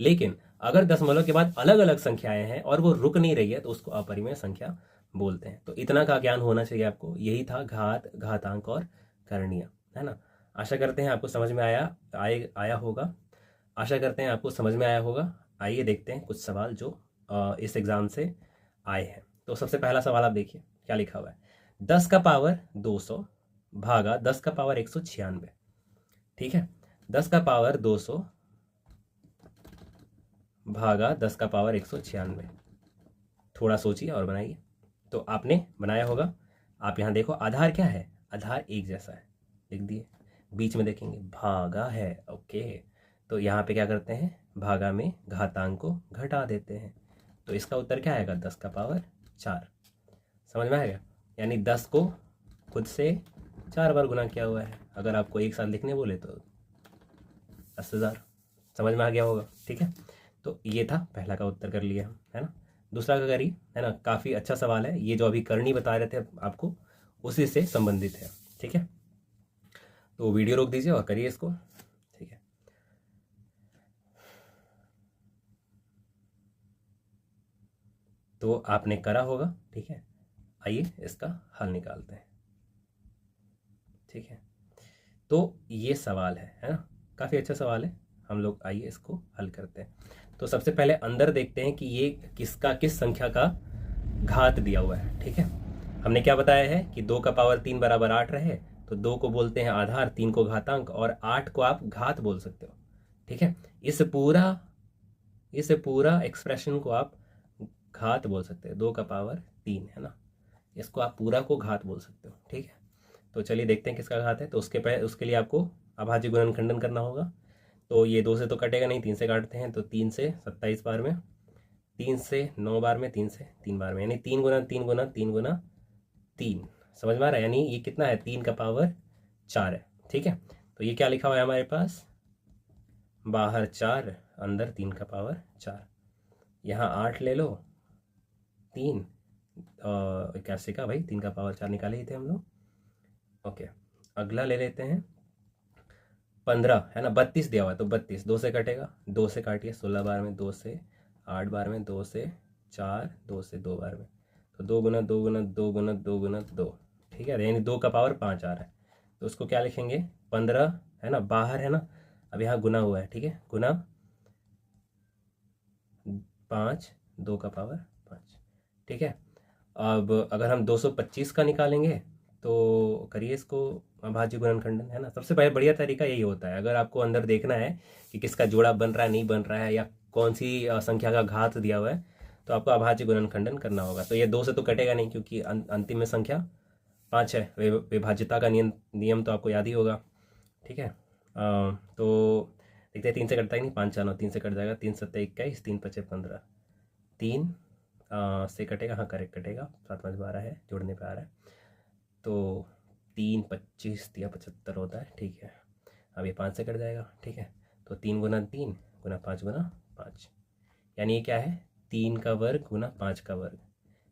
लेकिन अगर दशमलव के बाद अलग अलग संख्याएं हैं और वो रुक नहीं रही है तो उसको अपरिमेय संख्या बोलते हैं। तो इतना का ज्ञान होना चाहिए आपको। यही था घात, घातांक और करणीय, है ना। आशा करते हैं आपको समझ में आया होगा। आशा करते हैं आपको समझ में आया होगा। आइए देखते हैं कुछ सवाल जो इस एग्ज़ाम से आए हैं। तो सबसे पहला सवाल आप देखिए क्या लिखा हुआ है। 10 का पावर 200 भागा 10 का पावर 196। ठीक है, 10 का पावर 200 भागा 10 का पावर 196। थोड़ा सोचिए और बनाइए। तो आपने बनाया होगा। आप यहाँ देखो, आधार क्या है, आधार एक जैसा है, लिख दिए। बीच में देखेंगे भागा है, ओके। तो यहाँ पे क्या करते हैं, भागा में घातांक को घटा देते हैं। तो इसका उत्तर क्या आएगा, 10 का पावर 4। समझ में आएगा, यानी 10 को खुद से 4 बार गुना किया हुआ है। अगर आपको एक साथ लिखने बोले तो 10,000। समझ में आ गया होगा, ठीक है। तो ये था पहला का उत्तर कर लिया हम, है ना। दूसरा का करिए, है ना। काफ़ी अच्छा सवाल है ये, जो अभी करनी बता रहे थे आपको उसी से संबंधित है, ठीक है। तो वीडियो रोक दीजिए और करिए इसको, ठीक है। तो आपने करा होगा, ठीक है। आइए इसका हल निकालते हैं, ठीक है। तो ये सवाल है ना, काफ़ी अच्छा सवाल है। हम लोग आइए इसको हल करते हैं। तो सबसे पहले अंदर देखते हैं कि ये किस संख्या का घात दिया हुआ है, ठीक है। हमने क्या बताया है कि 2 का पावर 3 बराबर 8 रहे तो 2 को बोलते हैं आधार, 3 को घातांक और 8 को आप घात बोल सकते हो, ठीक है। इस पूरा एक्सप्रेशन को आप घात बोल सकते हैं। 2 का पावर 3 है ना, इसको आप पूरा को घात बोल सकते हो, ठीक है। तो चलिए देखते हैं किसका घात है। तो उसके लिए आपको अभाज्य गुणनखंडन करना होगा। तो ये 2 से तो कटेगा नहीं, 3 से काटते हैं। तो 3 से 27 बार में, 3 से 9 बार में, 3 से 3 बार में, यानी 3 गुना 3 गुना 3 गुना 3। समझ में आ रहा है, यानी ये कितना है, 3 का पावर 4 है, ठीक है। तो ये क्या लिखा हुआ है हमारे पास, बाहर 4 अंदर 3 का पावर 4। यहाँ 8 ले लो, 3 81 का भाई, 3 का पावर 4 निकाले ही थे हम लोग, ओके। अगला ले लेते हैं 15, है ना। 32 दिया हुआ है तो 32 2 से कटेगा, 2 से काटिए 16 बार में, 2 से 8 बार में, 2 से 4, 2 से 2 बार में। तो 2 गुना 2 गुना 2 गुना 2 गुना 2, ठीक है। यानी 2 का पावर 5 आ रहा है। तो उसको क्या लिखेंगे, 15, है ना, बाहर है ना, अब यहाँ गुना हुआ है, ठीक है। गुना 5, 2 का पावर 5, ठीक है। अब अगर हम 225 का निकालेंगे तो करिए इसको अभाज्य गुणनखंडन, है ना। सबसे पहले बढ़िया तरीका यही होता है, अगर आपको अंदर देखना है कि किसका जोड़ा बन रहा है नहीं बन रहा है, या कौन सी संख्या का घात दिया हुआ है, तो आपको अभाज्य गुणनखंडन करना होगा। तो ये 2 से तो कटेगा नहीं क्योंकि अंतिम में संख्या 5 है। विभाज्यता का नियम तो आपको याद ही होगा, ठीक है। तो देखते हैं, 3 से कटता ही नहीं, 5 4 9, 3 से कट जाएगा, 3 7 21, 3 5 15, 3 से कटेगा, हाँ करेक्ट कटेगा, 7 5 12 है, जोड़ने पे आ रहा है। तो 3 25 या 75 होता है, ठीक है। अब ये 5 से कट जाएगा, ठीक है। तो 3 गुना 3 गुना 5 गुना 5, यानी ये क्या है, 3 का वर्ग गुना 5 का वर्ग,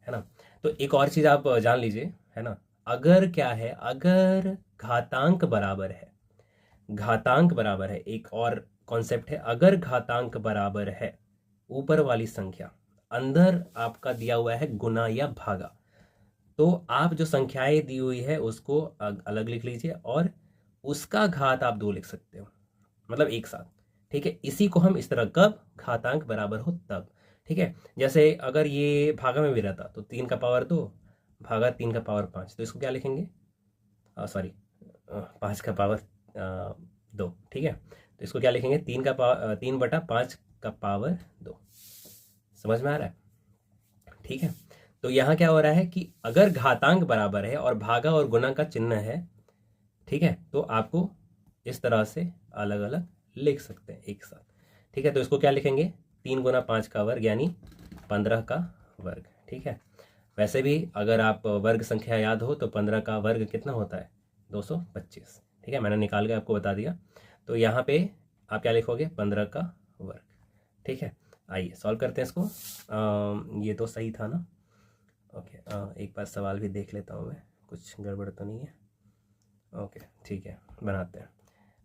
है ना। तो एक और चीज़ आप जान लीजिए, है ना। अगर क्या है, अगर घातांक बराबर है, घातांक बराबर है, एक और कॉन्सेप्ट है, अगर घातांक बराबर है ऊपर वाली संख्या, अंदर आपका दिया हुआ है गुना या भागा, तो आप जो संख्याएं दी हुई है उसको अलग लिख लीजिए और उसका घात आप 2 लिख सकते हो, मतलब एक साथ, ठीक है। इसी को हम इस तरह, कब घातांक बराबर हो तब, ठीक है। जैसे अगर ये भागा में भी रहता तो 3 का पावर 2 भागा 3 का पावर 5, तो इसको क्या लिखेंगे, सॉरी 5 का पावर 2, ठीक है। तो इसको क्या लिखेंगे, 3 बटा 5 का पावर 2। समझ में आ रहा है, ठीक है। तो यहाँ क्या हो रहा है कि अगर घातांक बराबर है और भागा और गुना का चिन्ह है, ठीक है, तो आपको इस तरह से अलग अलग लिख सकते हैं एक साथ, ठीक है। तो इसको क्या लिखेंगे, 3 गुना 5 का वर्ग यानी 15 का वर्ग, ठीक है। वैसे भी अगर आप वर्ग संख्या याद हो तो 15 का वर्ग कितना होता है, 225, ठीक है। मैंने निकाल के आपको बता दिया। तो यहाँ पे आप क्या लिखोगे, 15 का वर्ग, ठीक है। आइए सॉल्व करते हैं इसको। ये तो सही था ना, ओके। एक बार सवाल भी देख लेता हूँ मैं, कुछ गड़बड़ तो नहीं है, ओके ठीक है, बनाते हैं।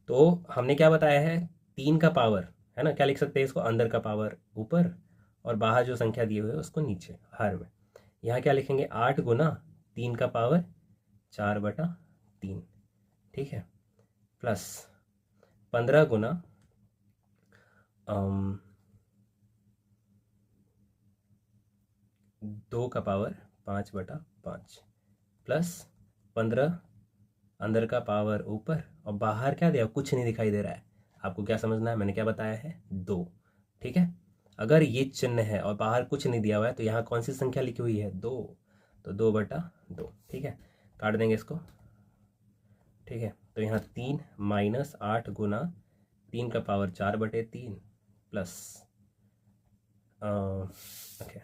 तो हमने क्या बताया है, 3 का पावर, है ना, क्या लिख सकते हैं इसको, अंदर का पावर ऊपर और बाहर जो संख्या दी हुई है उसको नीचे हर में, यहाँ क्या लिखेंगे, 8 गुना 3 का पावर 4/3, ठीक है, प्लस 15 गुना 2 का पावर 5/5, प्लस 15 अंदर का पावर ऊपर, और बाहर क्या दिया, कुछ नहीं दिखाई दे रहा है। आपको क्या समझना है, मैंने क्या बताया है, 2, ठीक है। अगर ये चिन्ह है और बाहर कुछ नहीं दिया हुआ है तो यहाँ कौन सी संख्या लिखी हुई है, 2, तो 2/2, ठीक है। काट देंगे इसको, ठीक है। तो यहाँ 3 माइनस 8 गुना 3 का पावर 4/3 प्लस ओके,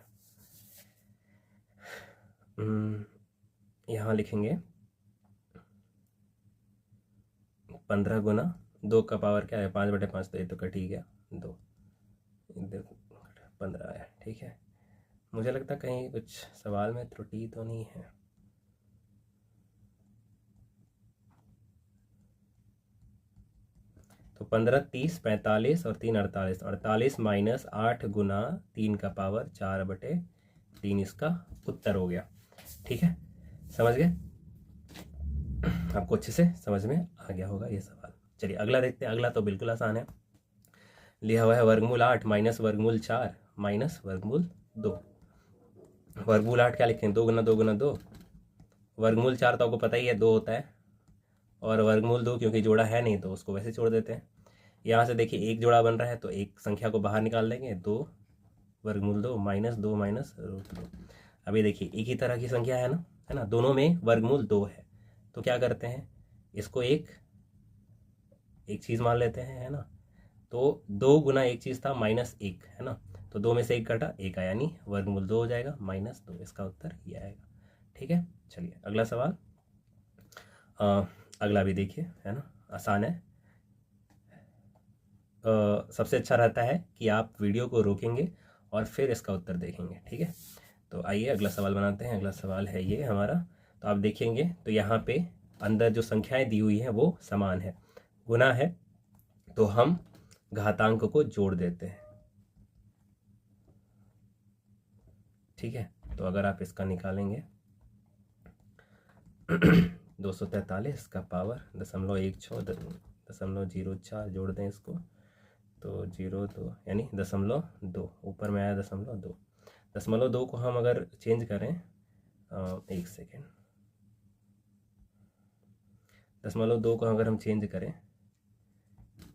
यहाँ लिखेंगे 15 गुना 2 का पावर क्या है, 5/5, तो ये तो कट ही गया, 2, 15 आया, ठीक है। मुझे लगता है कहीं कुछ सवाल में त्रुटि तो नहीं है। तो 15 30 45 और 3 48, 48 माइनस 8 गुना 3 का पावर 4/3 इसका उत्तर हो गया, ठीक है। समझ गए, आपको अच्छे से समझ में आ गया होगा ये सवाल। चलिए अगला देखते हैं। अगला तो बिल्कुल आसान है, लिया हुआ है वर्गमूल 8 माइनस वर्गमूल 4 माइनस वर्गमूल 2। वर्गमूल 8 क्या लिखें, 2 गुना 2 गुना 2। वर्गमूल 4 तो आपको पता ही है 2 होता है, और वर्गमूल 2 क्योंकि जोड़ा है नहीं तो उसको वैसे छोड़ देते हैं। यहाँ से देखिए एक जोड़ा बन रहा है तो एक संख्या को बाहर निकाल देंगे, 2 वर्गमूल 2 माइनस 2 माइनस √2। अभी देखिए एक ही तरह की संख्या है ना, दोनों में वर्गमूल 2 है, तो क्या करते हैं, इसको एक चीज़ मान लेते हैं, है ना। तो 2 गुना एक चीज़ था -1, है ना, तो 2 में से 1 कटा, 1 आया, यानी वर्गमूल 2 हो जाएगा -2, इसका उत्तर ये आएगा, ठीक है। चलिए अगला सवाल, अगला भी देखिए, है ना, आसान है। सबसे अच्छा रहता है कि आप वीडियो को रोकेंगे और फिर इसका उत्तर देखेंगे, ठीक है। तो आइए अगला सवाल बनाते हैं। अगला सवाल है ये हमारा, तो आप देखेंगे तो यहाँ पे अंदर जो संख्याएं दी हुई हैं वो समान है, गुना है, तो हम घातांक को जोड़ देते हैं, ठीक है। तो अगर आप इसका निकालेंगे 243 का पावर 0.16 जोड़ दें इसको, तो 0.2 यानी 0.2, ऊपर में आया 0.2। 0.2 को हम अगर चेंज करें, 1 सेकेंड, 0.2 को अगर हम चेंज करें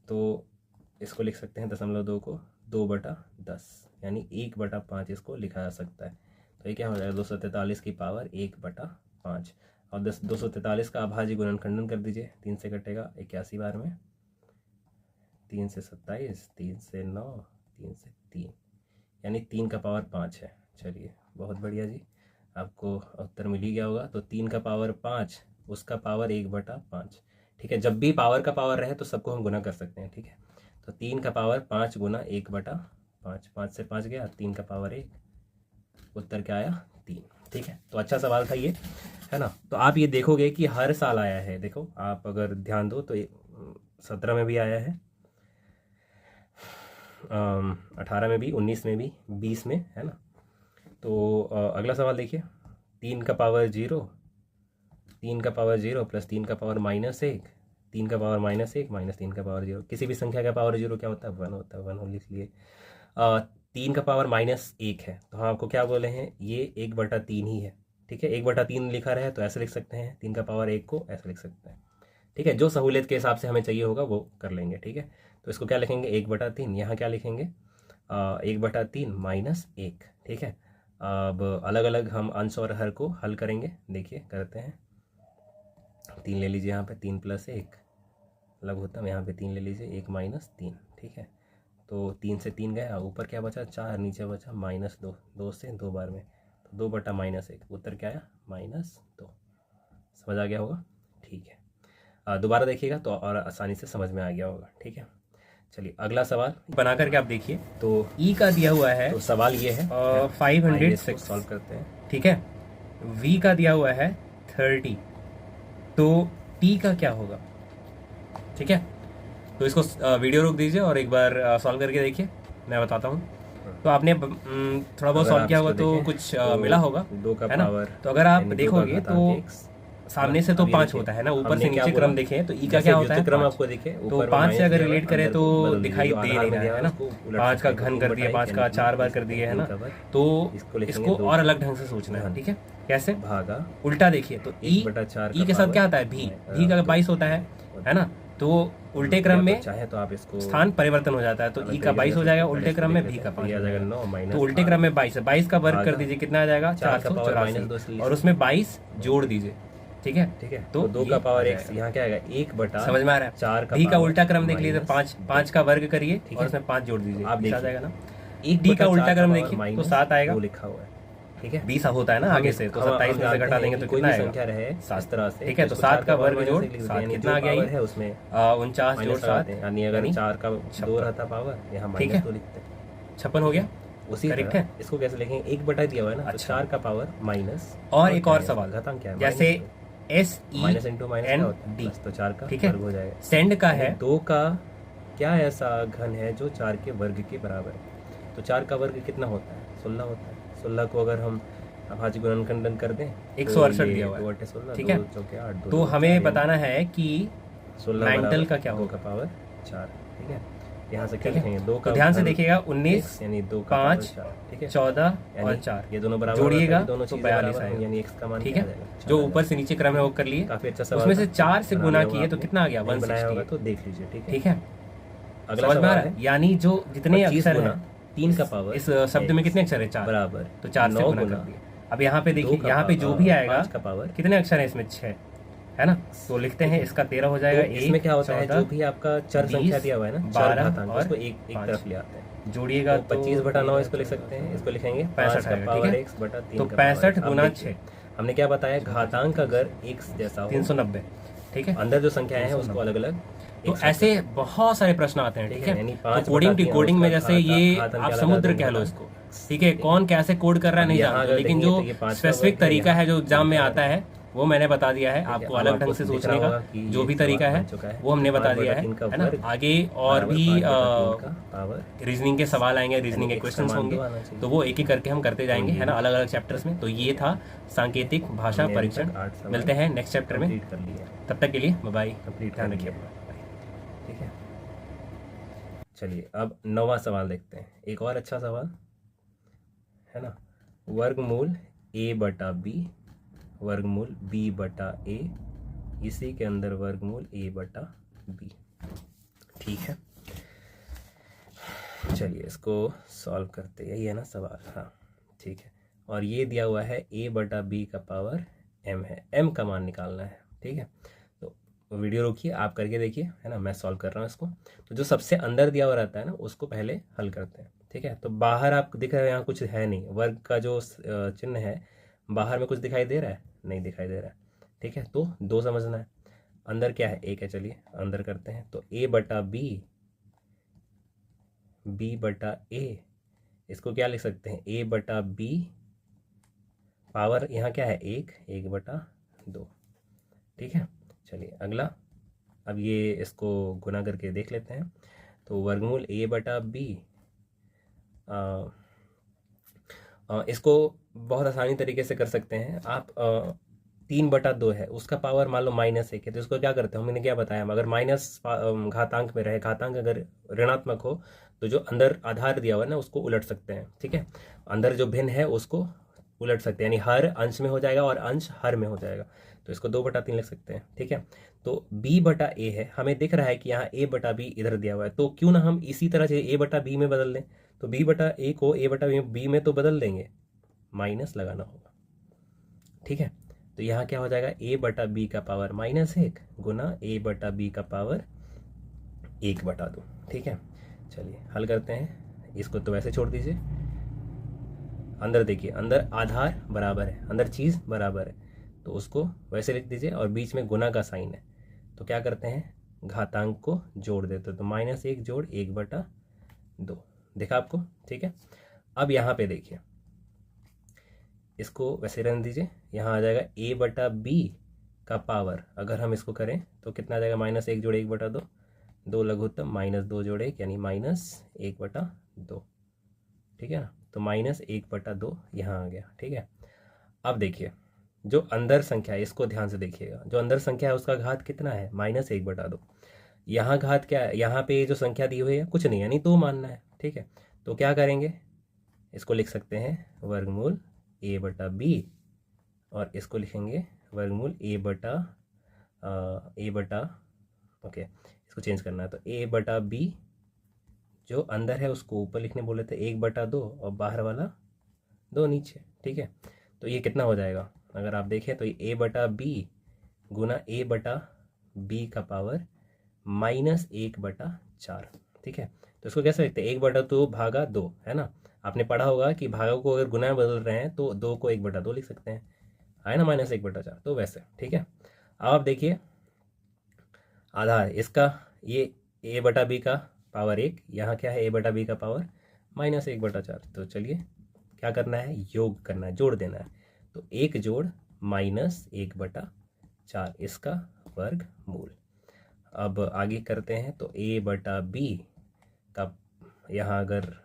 तो इसको लिख सकते हैं 0.2 को 2/10, यानी 1/5 इसको लिखा जा सकता है। तो ये क्या हो जाएगा, 243 की पावर 1/5, और 243 का अभाज्य गुणनखंडन कर दीजिए, 3 से कटेगा 81 बार में, 3 से 27, 3 से 9, 3 से 3, यानी 3 का पावर 5 है। चलिए बहुत बढ़िया जी, आपको उत्तर मिल ही गया होगा। तो 3 का पावर 5, उसका पावर 1/5, ठीक है। जब भी पावर का पावर रहे तो सबको हम गुना कर सकते हैं, ठीक है। तो 3 का पावर 5 गुना 1/5, 5 से 5 गया, 3 का पावर 1, उत्तर क्या आया, 3, ठीक है। तो अच्छा सवाल था ये, है ना। तो आप ये देखोगे कि हर साल आया है, देखो आप अगर ध्यान दो तो 17 में भी आया है, 18 में भी, 19 में भी, 20 में, है ना। तो अगला सवाल देखिए, 3 का पावर 0, 3 का पावर 0 प्लस 3 का पावर -1, 3 का पावर -1 माइनस 3 का पावर 0। किसी भी संख्या का पावर 0 क्या होता है, 1 होता है, 1 लिख लिए। 3 का पावर -1 है, तो हाँ आपको क्या बोले हैं, ये 1/3 ही है, ठीक है। 1/3 लिखा रहे तो ऐसे लिख सकते हैं, 3 का पावर 1 को ऐसे लिख सकते हैं, ठीक है। जो सहूलियत के हिसाब से हमें चाहिए होगा वो कर लेंगे, ठीक है। तो इसको क्या लिखेंगे, 1/3, यहाँ क्या लिखेंगे, 1/3 -1, ठीक है। अब अलग अलग हम अंश और हर को हल करेंगे, देखिए करते हैं। 3 ले लीजिए, यहाँ पे 3 + 1 लघुत्तम, यहाँ पे 3 ले लीजिए, 1 - 3, ठीक है। तो 3 से 3 गया, ऊपर क्या बचा, 4, नीचे बचा -2, 2 से 2 बार में, तो 2/-1, उत्तर क्या आया, -2। समझ आ गया होगा, ठीक है। दोबारा देखिएगा तो और आसानी से समझ में आ गया होगा, ठीक है। चलिए अगला सवाल बना करके आप देखिए। तो ई का दिया हुआ है, तो सवाल ये है 506 सॉल्व करते हैं, ठीक है। वी का दिया हुआ है 30, तो टी का क्या होगा, ठीक है। तो इसको वीडियो रोक दीजिए और एक बार सॉल्व करके देखिए, मैं बताता हूँ। तो आपने थोड़ा बहुत सॉल्व किया होगा तो कुछ मिला होगा, 2 का है ना। पावर, तो अगर आप यानी 2 का देखोगे तो घातांक x, सामने से तो अब ये 5 देखिए, होता है ना, ऊपर हमने से क्या नीचे बोला? क्रम देखें तो ई का जैसे क्या होता है व्युत्क्रम 5। आपको दिखे, तो ऊपर 5 से माइनस अगर दिया हुआ, रिलेट करें अंदर तो बदल दीजिए, दिखाई जो दे आधार नहीं में रहा दिया है हुआ ना। उसको उलट 5 का सकते हैं, घन तो कर 3 दिया, बटा 5 1 का यानी 4 बार कि कर दिए, है तीन ना। का वर्ग, तो इसको लिखेंगे इसको 2 और अलग ढंग से सोचना है, घन ठीक है। कैसे? भागा उल्टा देखिए तो 1 बटा 4 ई का के साथ पावर क्या आता है भी का 22 होता है ना। तो उल्टे क्रम या तो में चाहे तो आप इसको स्थान परिवर्तन हो जाता है, तो अलग ई का तरीके से 22 हो लिख जाएगा, सकते हैं। उल्टे इसको क्रम लिख में लेते भी हैं, का तो 5 ये आ हो जाएगा जाएगा। 9 माइनस तो उल्टे क्रम में 22 है, 22 का वर्ग कर भागा दीजिए, कितना आ जाएगा 4 का पावर 484, -2 और उसमें 22 जोड़ दीजिए, ठीक है। ठीक है। तो तो 2 ये का आ पावर x जाएगा। यहाँ क्या आएगा 1 बटा समझ में आ रहा है? 4 का डी का पावर उल्टा क्रम देख लीजिए, माइनस 5 का वर्ग करिए ठीक और है। उसमें 5 जोड़ दीजिए, आप 20 आ देखिए जाएगा ना। 1 डी बटा का उल्टा 4 क्रम पावर देखिए तो माइनस 7 आएगा। 2 लिखा हुआ है, ठीक है। 20 होता है ना आगे से, तो 27 में से घटा देंगे तो कोई कितना भी आएगा संख्या रहे 7, इस तरह से, ठीक है। तो इसको 7 का पावर वर्ग माइनस जोड़ एक लिख देते 7 हैं, यानी कितना जो आ गया पावर ये है उसमें 49 जोड़ माइनस 7 लगाते हैं, यानी अगर 4 का 2 56, रहता पावर, यहाँ ठीक है। माइनस 2 लिखते हैं। 56 हो गया, उसी करेक्ट तरह है। इसको कैसे लिखेंगे 1 बटा दिया हुआ है ना, तो अच्छा। 4 का पावर माइनस और एक क्या और है, सवाल, घातांक क्या है जैसे -2, S E minus into minus N क्या होता है डी, प्लस, तो 4 का ठीक है। वर्ग हो जाएगा। सेंड का है 2 का क्या ऐसा घन है जो 4 के वर्ग के बराबर है, तो 4 का वर्ग कितना होता है 16 होता है। 16 को अगर हम भाज्य गुणनखंडन कर दें 168 दिया हुआ है, 16, ठीक है। 2 चौके 8, 2 तो हमें बताना है कि 16 मैंटल का क्या 2 होगा, का पावर 4, ठीक है। यहाँ से क्या ठीक है। लिखेंगे 2 का तो ध्यान से घन देखिएगा 19 यानी 2 का पावर 5 4, ठीक है। 14 यानी और 4 ये दोनों बराबर जोड़िएगा होता है, दोनों तो चीजें 42 बराबर होंगी, आएगा, यानी x का मान ठीक क्या आ है। जाएगा, जो 4 आ ऊपर से जाएगा। नीचे क्रम है वो कर लिए, काफी अच्छा सवाल उसमें से था। 4 से बना गुना लिया किए तो आपने, कितना आ गया नहीं बनाया होगा 168, तो देख लीजिए, ठीक है। ठीक है। अगला समझ में आ सवाल रहा है है? यानी जो जितने 25 अक्षर गुना हैं 3 का पावर इस शब्द में कितने अक्षर है 4, बराबर तो 4 से 9 गुना कर गुना दिए। अब यहाँ पे 2 देखिए, का यहाँ पे जो भी आएगा 5 का पावर, कितने अक्षर है इसमें 6, है ना। तो लिखते हैं इसका 13 हो जाएगा। तो इसमें क्या होता है 14, जो भी आपका चर संख्या दिया हुआ है ना, चर 12 घातांक, और उसको एक तरफ ले आते हैं, जोड़िएगा तो 25 बटा 9 इसको लिख सकते हैं, इसको लिखेंगे 65 का आएगा, पावर ठीक है। x बटा 3 तो का पावर 65 x। अब गुना देखिए, 6 हमने क्या बताया घातांक अगर x जैसा हो 390, ठीक है। अंदर जो संख्याएं हैं उसको अलग अलग तो ऐसे बहुत सारे प्रश्न आते हैं, ठीक है। यानी तो 5 कोडिंग बटा डिकोडिंग में जैसे ये घातांक आप क्या समुद्र लगा कह लो देंगे, इसको, ठीक है। कौन कैसे कोड कर रहा है नहीं यहाँ जानते, अगर लेकिन देखेंगे जो तो ये 5 का स्पेसिफिक वर्ग है, तरीका यहाँ है जो एग्जाम में 3 का आता है वो मैंने बता दिया है आपको, अलग ढंग से सोचने का जो भी तरीका है वो हमने बता दिया है ना। आगे और भी रीजनिंग के सवाल आएंगे, रीजनिंग के क्वेश्चंस होंगे, तो वो एक एक करके हम करते जाएंगे, है ना, अलग अलग चैप्टर्स में। तो ये था सांकेतिक भाषा परीक्षण। मिलते हैं नेक्स्ट चैप्टर में, तब तक के लिए बाय बाय, ध्यान रखिए अपना, ठीक है। चलिए अब 9वां सवाल देखते हैं, एक और अच्छा सवाल है ना। वर्गमूल a बटा b वर्गमूल b बटा a, इसी के अंदर वर्गमूल a बटा b, ठीक है। चलिए इसको सॉल्व करते हैं, यही है ना सवाल, हाँ ठीक है। और ये दिया हुआ है a बटा b का पावर m है, m का मान निकालना है, ठीक है। तो वीडियो रोकिए, आप करके देखिए, है ना, मैं सॉल्व कर रहा हूँ इसको। तो जो सबसे अंदर दिया हुआ रहता है ना उसको पहले हल करते हैं, ठीक है। तो बाहर आपको दिख रहा है यहाँ कुछ है नहीं, वर्ग का जो चिन्ह है बाहर में कुछ दिखाई दे रहा है, नहीं दिखाई दे रहा है, ठीक है। तो 2 समझना है, अंदर क्या है 1 है, चलिए अंदर करते हैं। तो a बटा b, b बटा a, इसको क्या लिख सकते हैं a बटा b, पावर यहाँ क्या है 1 बटा 2, ठीक है। चलिए अगला, अब ये इसको गुना करके देख लेते हैं। तो वर्गमूल a बटा b, इसको बहुत आसानी तरीके से कर सकते हैं आप। 3 बटा 2 है, उसका पावर मान लो -1 है, तो इसको क्या करते हैं, हमने क्या बताया, अगर माइनस घातांक में रहे, घातांक अगर ऋणात्मक हो तो जो अंदर आधार दिया हुआ है ना उसको उलट सकते हैं, ठीक है। अंदर जो भिन्न है उसको उलट सकते हैं, यानी हर अंश में हो जाएगा और अंश हर में हो जाएगा, तो इसको 2 बटा 3 लिख सकते हैं, ठीक है। तो b बटा a है, हमें दिख रहा है कि यहाँ a बटा b इधर दिया हुआ है, तो क्यों ना हम इसी तरह से a बटा b में बदल दें। तो b बटा a को a बटा b में तो बदल देंगे, माइनस लगाना होगा, ठीक है। तो यहाँ क्या हो जाएगा a बटा b का पावर -1 गुना a बटा b का पावर 1 बटा 2, ठीक है। चलिए हल करते हैं, इसको तो वैसे छोड़ दीजिए। अंदर देखिए, अंदर आधार बराबर है, अंदर चीज़ बराबर है, तो उसको वैसे लिख दीजिए, और बीच में गुना का साइन है, तो क्या करते हैं घातांक को जोड़ देते, तो -1 जोड़ 1 बटा 2, देखा आपको, ठीक है। अब यहाँ पे देखिए, इसको वैसे रहने दीजिए, यहाँ आ जाएगा a बटा b का पावर, अगर हम इसको करें तो कितना आ जाएगा -1 जोड़ 1 बटा 2 लघुत्तम -2 जोड़ 1 यानी -1 बटा 2, ठीक है ना। तो -1/2 यहाँ आ गया, ठीक है। अब देखिए जो अंदर संख्या है इसको ध्यान से देखिएगा, जो अंदर संख्या है उसका घात कितना है, -1/2। यहाँ घात क्या है, यहाँ पे जो संख्या दी हुई है कुछ नहीं, यानी 2 मानना है, ठीक है। तो क्या करेंगे, इसको लिख सकते हैं वर्गमूल a/b, और इसको लिखेंगे वर्गमूल a/, ओके, इसको चेंज करना है। तो a/b जो अंदर है उसको ऊपर लिखने बोले थे 1/2, और बाहर वाला 2 नीचे, ठीक है। तो ये कितना हो जाएगा, अगर आप देखें तो ये a/b गुना a/b का पावर -1/4, ठीक है। तो इसको कैसे लिखते हैं, 1/2 भागा 2, है ना। आपने पढ़ा होगा कि भागों को अगर गुना में बदल रहे हैं तो 2 को 1/2 लिख सकते हैं, है ना, -1/4, तो वैसे, ठीक है। अब आप देखिए आधार इसका, ये a/b का पावर 1, यहाँ क्या है a/b का पावर -1/4। तो चलिए क्या करना है, योग करना है, जोड़ देना है। तो 1 जोड़ -1/4 इसका वर्गमूल। अब आगे करते हैं, तो a/b का यहाँ अगर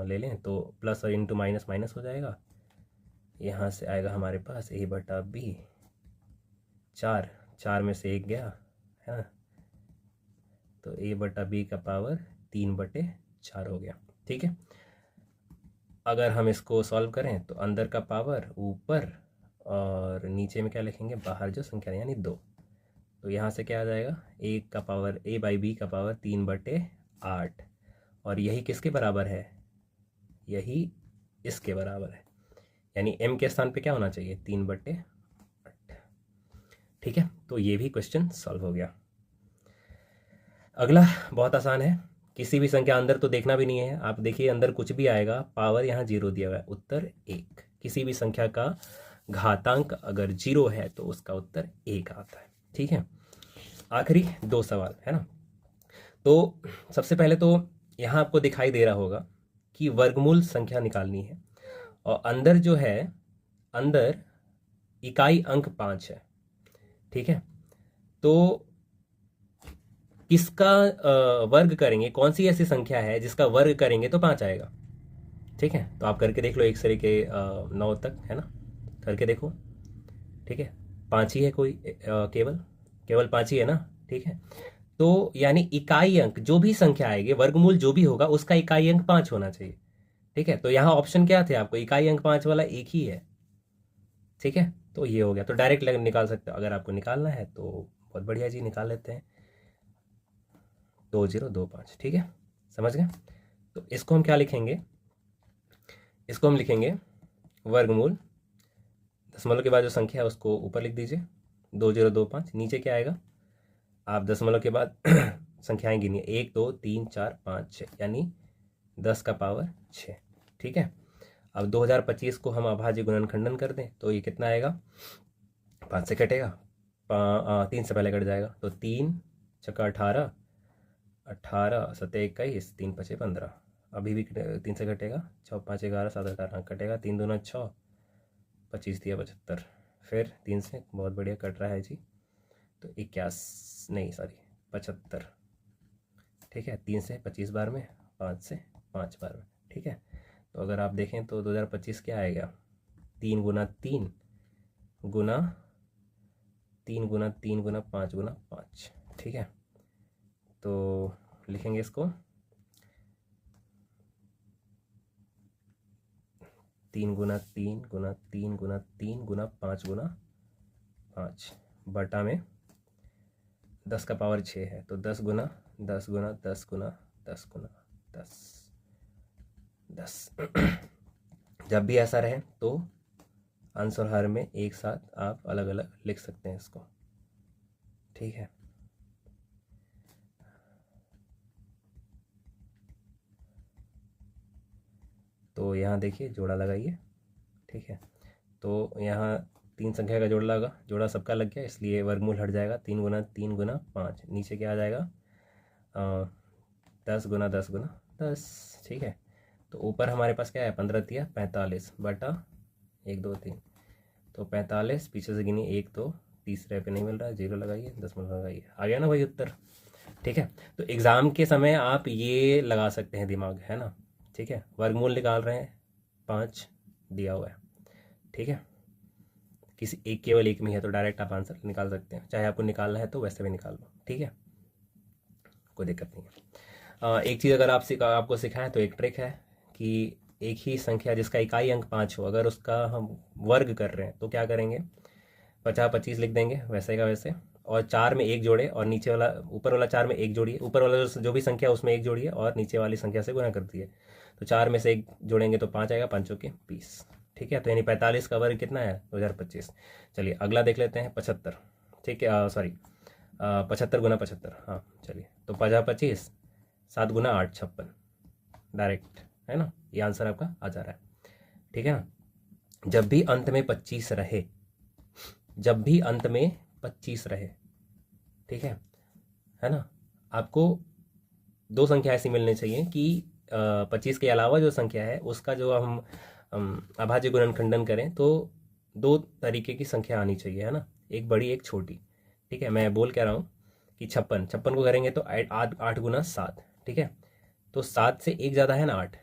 ले लें तो प्लस और इंटू माइनस माइनस हो जाएगा, यहाँ से आएगा हमारे पास a/b 4 में से 1 गया, है ना। तो a/b का पावर 3/4 हो गया, ठीक है। अगर हम इसको सॉल्व करें तो अंदर का पावर ऊपर, और नीचे में क्या लिखेंगे, बाहर जो संख्या यानी 2। तो यहाँ से क्या आ जाएगा, a का पावर a/b का पावर 3/8, और यही किसके बराबर है, यही इसके बराबर है, यानी m के स्थान पे क्या होना चाहिए, 3/8, ठीक है। तो ये भी क्वेश्चन सॉल्व हो गया। अगला बहुत आसान है, किसी भी संख्या अंदर तो देखना भी नहीं है, आप देखिए अंदर कुछ भी आएगा, पावर यहाँ 0 दिया हुआ है, उत्तर 1। किसी भी संख्या का घातांक अगर 0 है तो उसका उत्तर 1 आता है, ठीक है। आखिरी 2 सवाल, है ना। तो सबसे पहले तो यहाँ आपको दिखाई दे रहा होगा कि वर्गमूल संख्या निकालनी है, और अंदर जो है, अंदर इकाई अंक 5 है, ठीक है। तो किसका वर्ग करेंगे, कौन सी ऐसी संख्या है जिसका वर्ग करेंगे तो 5 आएगा, ठीक है। तो आप करके देख लो 1 से लेके 9 तक, है ना, करके देखो, ठीक है। 5 ही है, कोई केवल 5 ही है ना, ठीक है। तो यानी इकाई अंक जो भी संख्या आएगी, वर्गमूल जो भी होगा उसका इकाई अंक 5 होना चाहिए, ठीक है। तो यहाँ ऑप्शन क्या थे आपको, इकाई अंक 5 वाला एक ही है, ठीक है। तो ये हो गया, तो डायरेक्ट निकाल सकते हो, अगर आपको निकालना है तो बहुत बढ़िया जी, निकाल लेते हैं, 2025, ठीक है, समझ गए। तो इसको हम क्या लिखेंगे, इसको हम लिखेंगे वर्गमूल, दशमलव के बाद जो संख्या है उसको ऊपर लिख दीजिए 2025, नीचे क्या आएगा, आप दशमलव के बाद संख्याएं गिनिए, 1 2 3 4 5 6, यानी 10 का पावर 6, ठीक है। अब 2025 को हम अभाज्य गुणनखंडन कर दें तो ये कितना आएगा, 5 से कटेगा, 3 से पहले कट जाएगा, तो 3 छक्का 18, 18 7 21, 3 5 15, अभी भी 3 से कटेगा, 6 5 11 7 18 कटेगा, 3 दूना 6, 25 दिया 75, फिर 3 से बहुत बढ़िया कट रहा है जी, तो 81 नहीं सॉरी 75, ठीक है। 3 से 25 बार में, 5 से 5 बार में, ठीक है। तो अगर आप देखें तो 2025 क्या आएगा, 3 गुना 3 गुना 3 गुना 3 गुना 5 गुना 5, ठीक है। तो लिखेंगे इसको 3 गुना 3 गुना 3 गुना 3 गुना 5 गुना 5 बटा में 10 का पावर 6 है, तो 10 गुना 10 गुना 10 गुना 10 गुना 10 10 जब भी ऐसा रहे तो अंश और हर में एक साथ आप अलग अलग लिख सकते हैं इसको, ठीक है। तो यहाँ देखिए जोड़ा लगाइए, ठीक है। तो यहाँ 3 संख्या का जोड़ा लगा, जोड़ा सबका लग गया, इसलिए वर्गमूल हट जाएगा, 3 गुना 3 गुना 5, नीचे क्या आ जाएगा 10 गुना 10 गुना 10, ठीक है। तो ऊपर हमारे पास क्या है, 15 तिया 45 बटा 1 2 3, तो 45, पीछे से गिनिए 1 2, तीसरे पे नहीं मिल रहा है, 0 लगाइए, दशमलव लगाइए, आ गया ना भाई उत्तर, ठीक है। तो एग्ज़ाम के समय आप ये लगा सकते हैं दिमाग, है ना, ठीक है। वर्गमूल निकाल रहे हैं, 5 दिया हुआ है, ठीक है। किसी एक, केवल एक में है तो डायरेक्ट आप आंसर निकाल सकते हैं, चाहे आपको निकालना है तो वैसे भी निकाल लो, ठीक है, कोई दिक्कत नहीं है। एक चीज़ अगर आपको सिखाएं तो एक ट्रिक है कि एक ही संख्या जिसका इकाई अंक 5 हो, अगर उसका हम वर्ग कर रहे हैं तो क्या करेंगे, 50-25 लिख देंगे वैसे का वैसे, और 4 में 1 जोड़े और नीचे वाला, ऊपर वाला 4 में 1 जोड़िए, ऊपर वाला जो भी संख्या उसमें 1 जोड़िए और नीचे वाली संख्या से गुना कर दिए, तो 4 में से 1 जोड़ेंगे तो 5 आएगा, 5 के 20, ठीक है। तो यानी 45 का वर्ग कितना है, 2025। चलिए अगला देख लेते हैं, 75, ठीक है, सॉरी 75 गुना 75, हाँ चलिए, तो 50-25, 7 गुना 8, 56, डायरेक्ट है ना, ये आंसर आपका आ जा रहा है, ठीक है ना। जब भी अंत में 25 रहे, जब भी अंत में 25 रहे, ठीक है ना, आपको दो संख्या ऐसी मिलनी चाहिए कि 25 के अलावा जो संख्या है उसका जो हम अभाज्य गुणनखंडन करें तो 2 तरीके की संख्या आनी चाहिए, है ना, एक बड़ी एक छोटी, ठीक है। मैं बोल कह रहा हूँ कि 56 को करेंगे तो 8 गुना 7, ठीक है, तो 7 से 1 ज़्यादा है ना 8,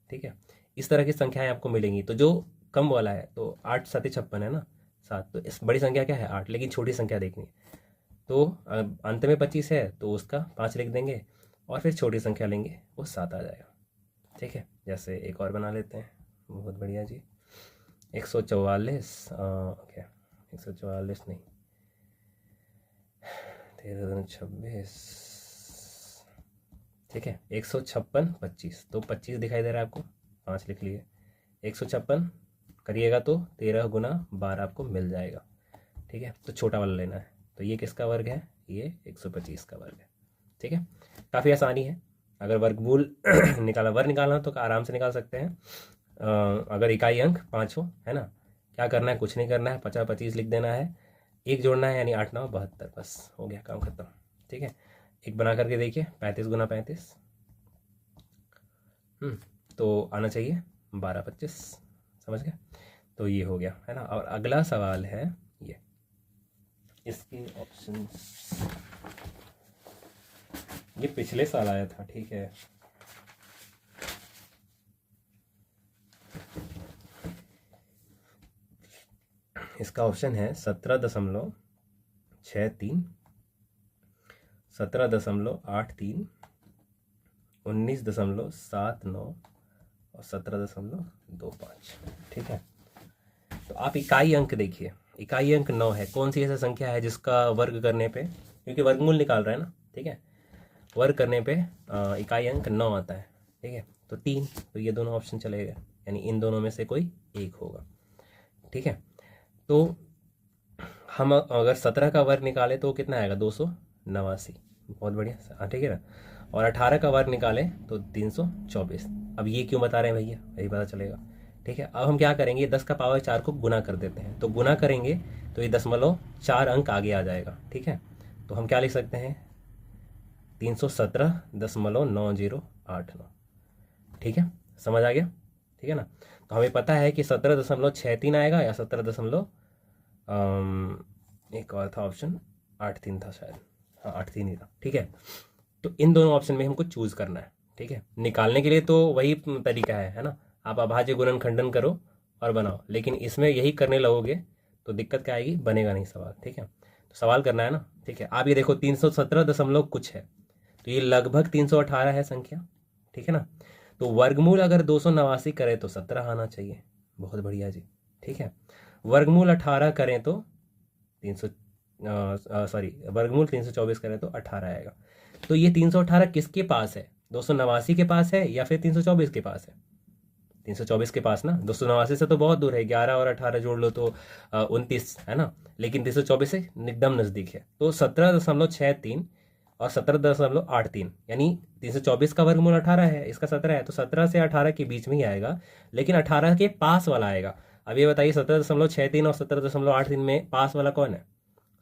ठीक है। इस तरह की संख्याएं आपको मिलेंगी, तो जो कम वाला है तो 8 7 56 है ना 7, तो इस बड़ी संख्या क्या है 8, लेकिन छोटी संख्या देखनी है, तो अंत में 25 है तो उसका 5 लिख देंगे और फिर छोटी संख्या लेंगे वो 7 आ जाएगा, ठीक है। जैसे एक और बना लेते हैं, बहुत बढ़िया जी, 144, क्या 144 नहीं, 13-26, ठीक है, 156 25, तो 25 दिखाई दे रहा है आपको, 5 लिख लिए, 156 करिएगा तो 13 गुना 12 आपको मिल जाएगा, ठीक है। तो छोटा वाला लेना है, तो ये किसका वर्ग है, ये 125 का वर्ग है, ठीक है। काफ़ी आसानी है, अगर वर्गमूल वर्ग निकालना तो आराम से निकाल सकते हैं। अगर इकाई अंक 5 हो, है ना, क्या करना है, कुछ नहीं करना है, 50-25 लिख देना है, 1 जोड़ना है, यानी 8 9 72, बस हो गया काम खत्म, ठीक है। एक बना करके देखिए, 35 गुना 35, तो आना चाहिए 12-25, समझ गए, तो ये हो गया, है ना। और अगला सवाल है ये, इसके ऑप्शन, ये पिछले साल आया था, ठीक है, इसका ऑप्शन है 17.63, 17.83, 19.79 और 17.25, ठीक है। तो आप इकाई अंक देखिए, इकाई अंक 9 है, कौन सी ऐसी संख्या है जिसका वर्ग करने पे, क्योंकि वर्गमूल निकाल रहा है ना, ठीक है, वर्ग करने पे इकाई अंक 9 आता है, ठीक है, तो 3, तो ये दोनों ऑप्शन चलेगा, यानी इन दोनों में से कोई एक होगा, ठीक है। तो हम अगर 17 का वर्ग निकालें तो कितना आएगा, 289, बहुत बढ़िया, हाँ ठीक है ना, और 18 का वर्ग निकालें तो 324। अब ये क्यों बता रहे हैं भैया, यही पता चलेगा, ठीक है। अब हम क्या करेंगे, 10 का पावर 4 को गुना कर देते हैं, तो गुना करेंगे तो ये 0.4 अंक आगे आ जाएगा, ठीक है। तो हम क्या लिख सकते हैं, 317.9089, ठीक है, समझ आ गया, ठीक है ना। तो हमें पता है कि 17.63 आएगा या 17 एक और था ऑप्शन, 83 था शायद, हाँ 83 ही था, ठीक है। तो इन दोनों ऑप्शन में हमको चूज करना है, ठीक है। निकालने के लिए तो वही तरीका है ना, आप अभाज्य गुणनखंडन करो और बनाओ, लेकिन इसमें यही करने लगोगे तो दिक्कत क्या आएगी, बनेगा नहीं सवाल, ठीक है। तो सवाल करना है ना, ठीक है। आप ये देखो 317 दशमलव कुछ है, तो ये लगभग 318 है संख्या, ठीक है ना। तो वर्गमूल अगर 289 करें तो 17 आना चाहिए, बहुत बढ़िया जी, ठीक है। वर्गमूल 18 करें तो वर्गमूल 324 करें तो 18 आएगा। तो ये 318 किसके पास है, 289 के पास है या फिर 324 के पास है, 324 के पास ना, 289 से तो बहुत दूर है, 11 और 18 जोड़ लो तो 29 है ना, लेकिन 324 से एकदम नज़दीक है, तो 17.63 और 17.83, यानी 324 का वर्गमूल 18 है, इसका 17 है, तो 17 से 18 के बीच में ही आएगा, लेकिन 18 के पास वाला आएगा। अब ये बताइए 17.63 और 17.83 में पास वाला कौन है,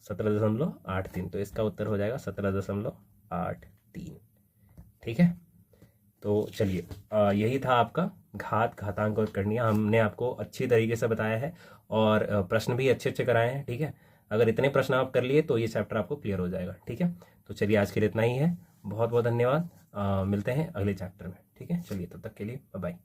17.83, तो इसका उत्तर हो जाएगा 17.83, ठीक है। तो चलिए यही था आपका घातांक और करणीय, हमने आपको अच्छी तरीके से बताया है और प्रश्न भी अच्छे अच्छे कराए हैं, ठीक है। अगर इतने प्रश्न आप कर लिए तो ये चैप्टर आपको क्लियर हो जाएगा, ठीक है। तो चलिए आज के लिए इतना ही है, बहुत बहुत धन्यवाद, मिलते हैं अगले चैप्टर में। ठीक है, चलिए तब तक के लिए बाय बाय।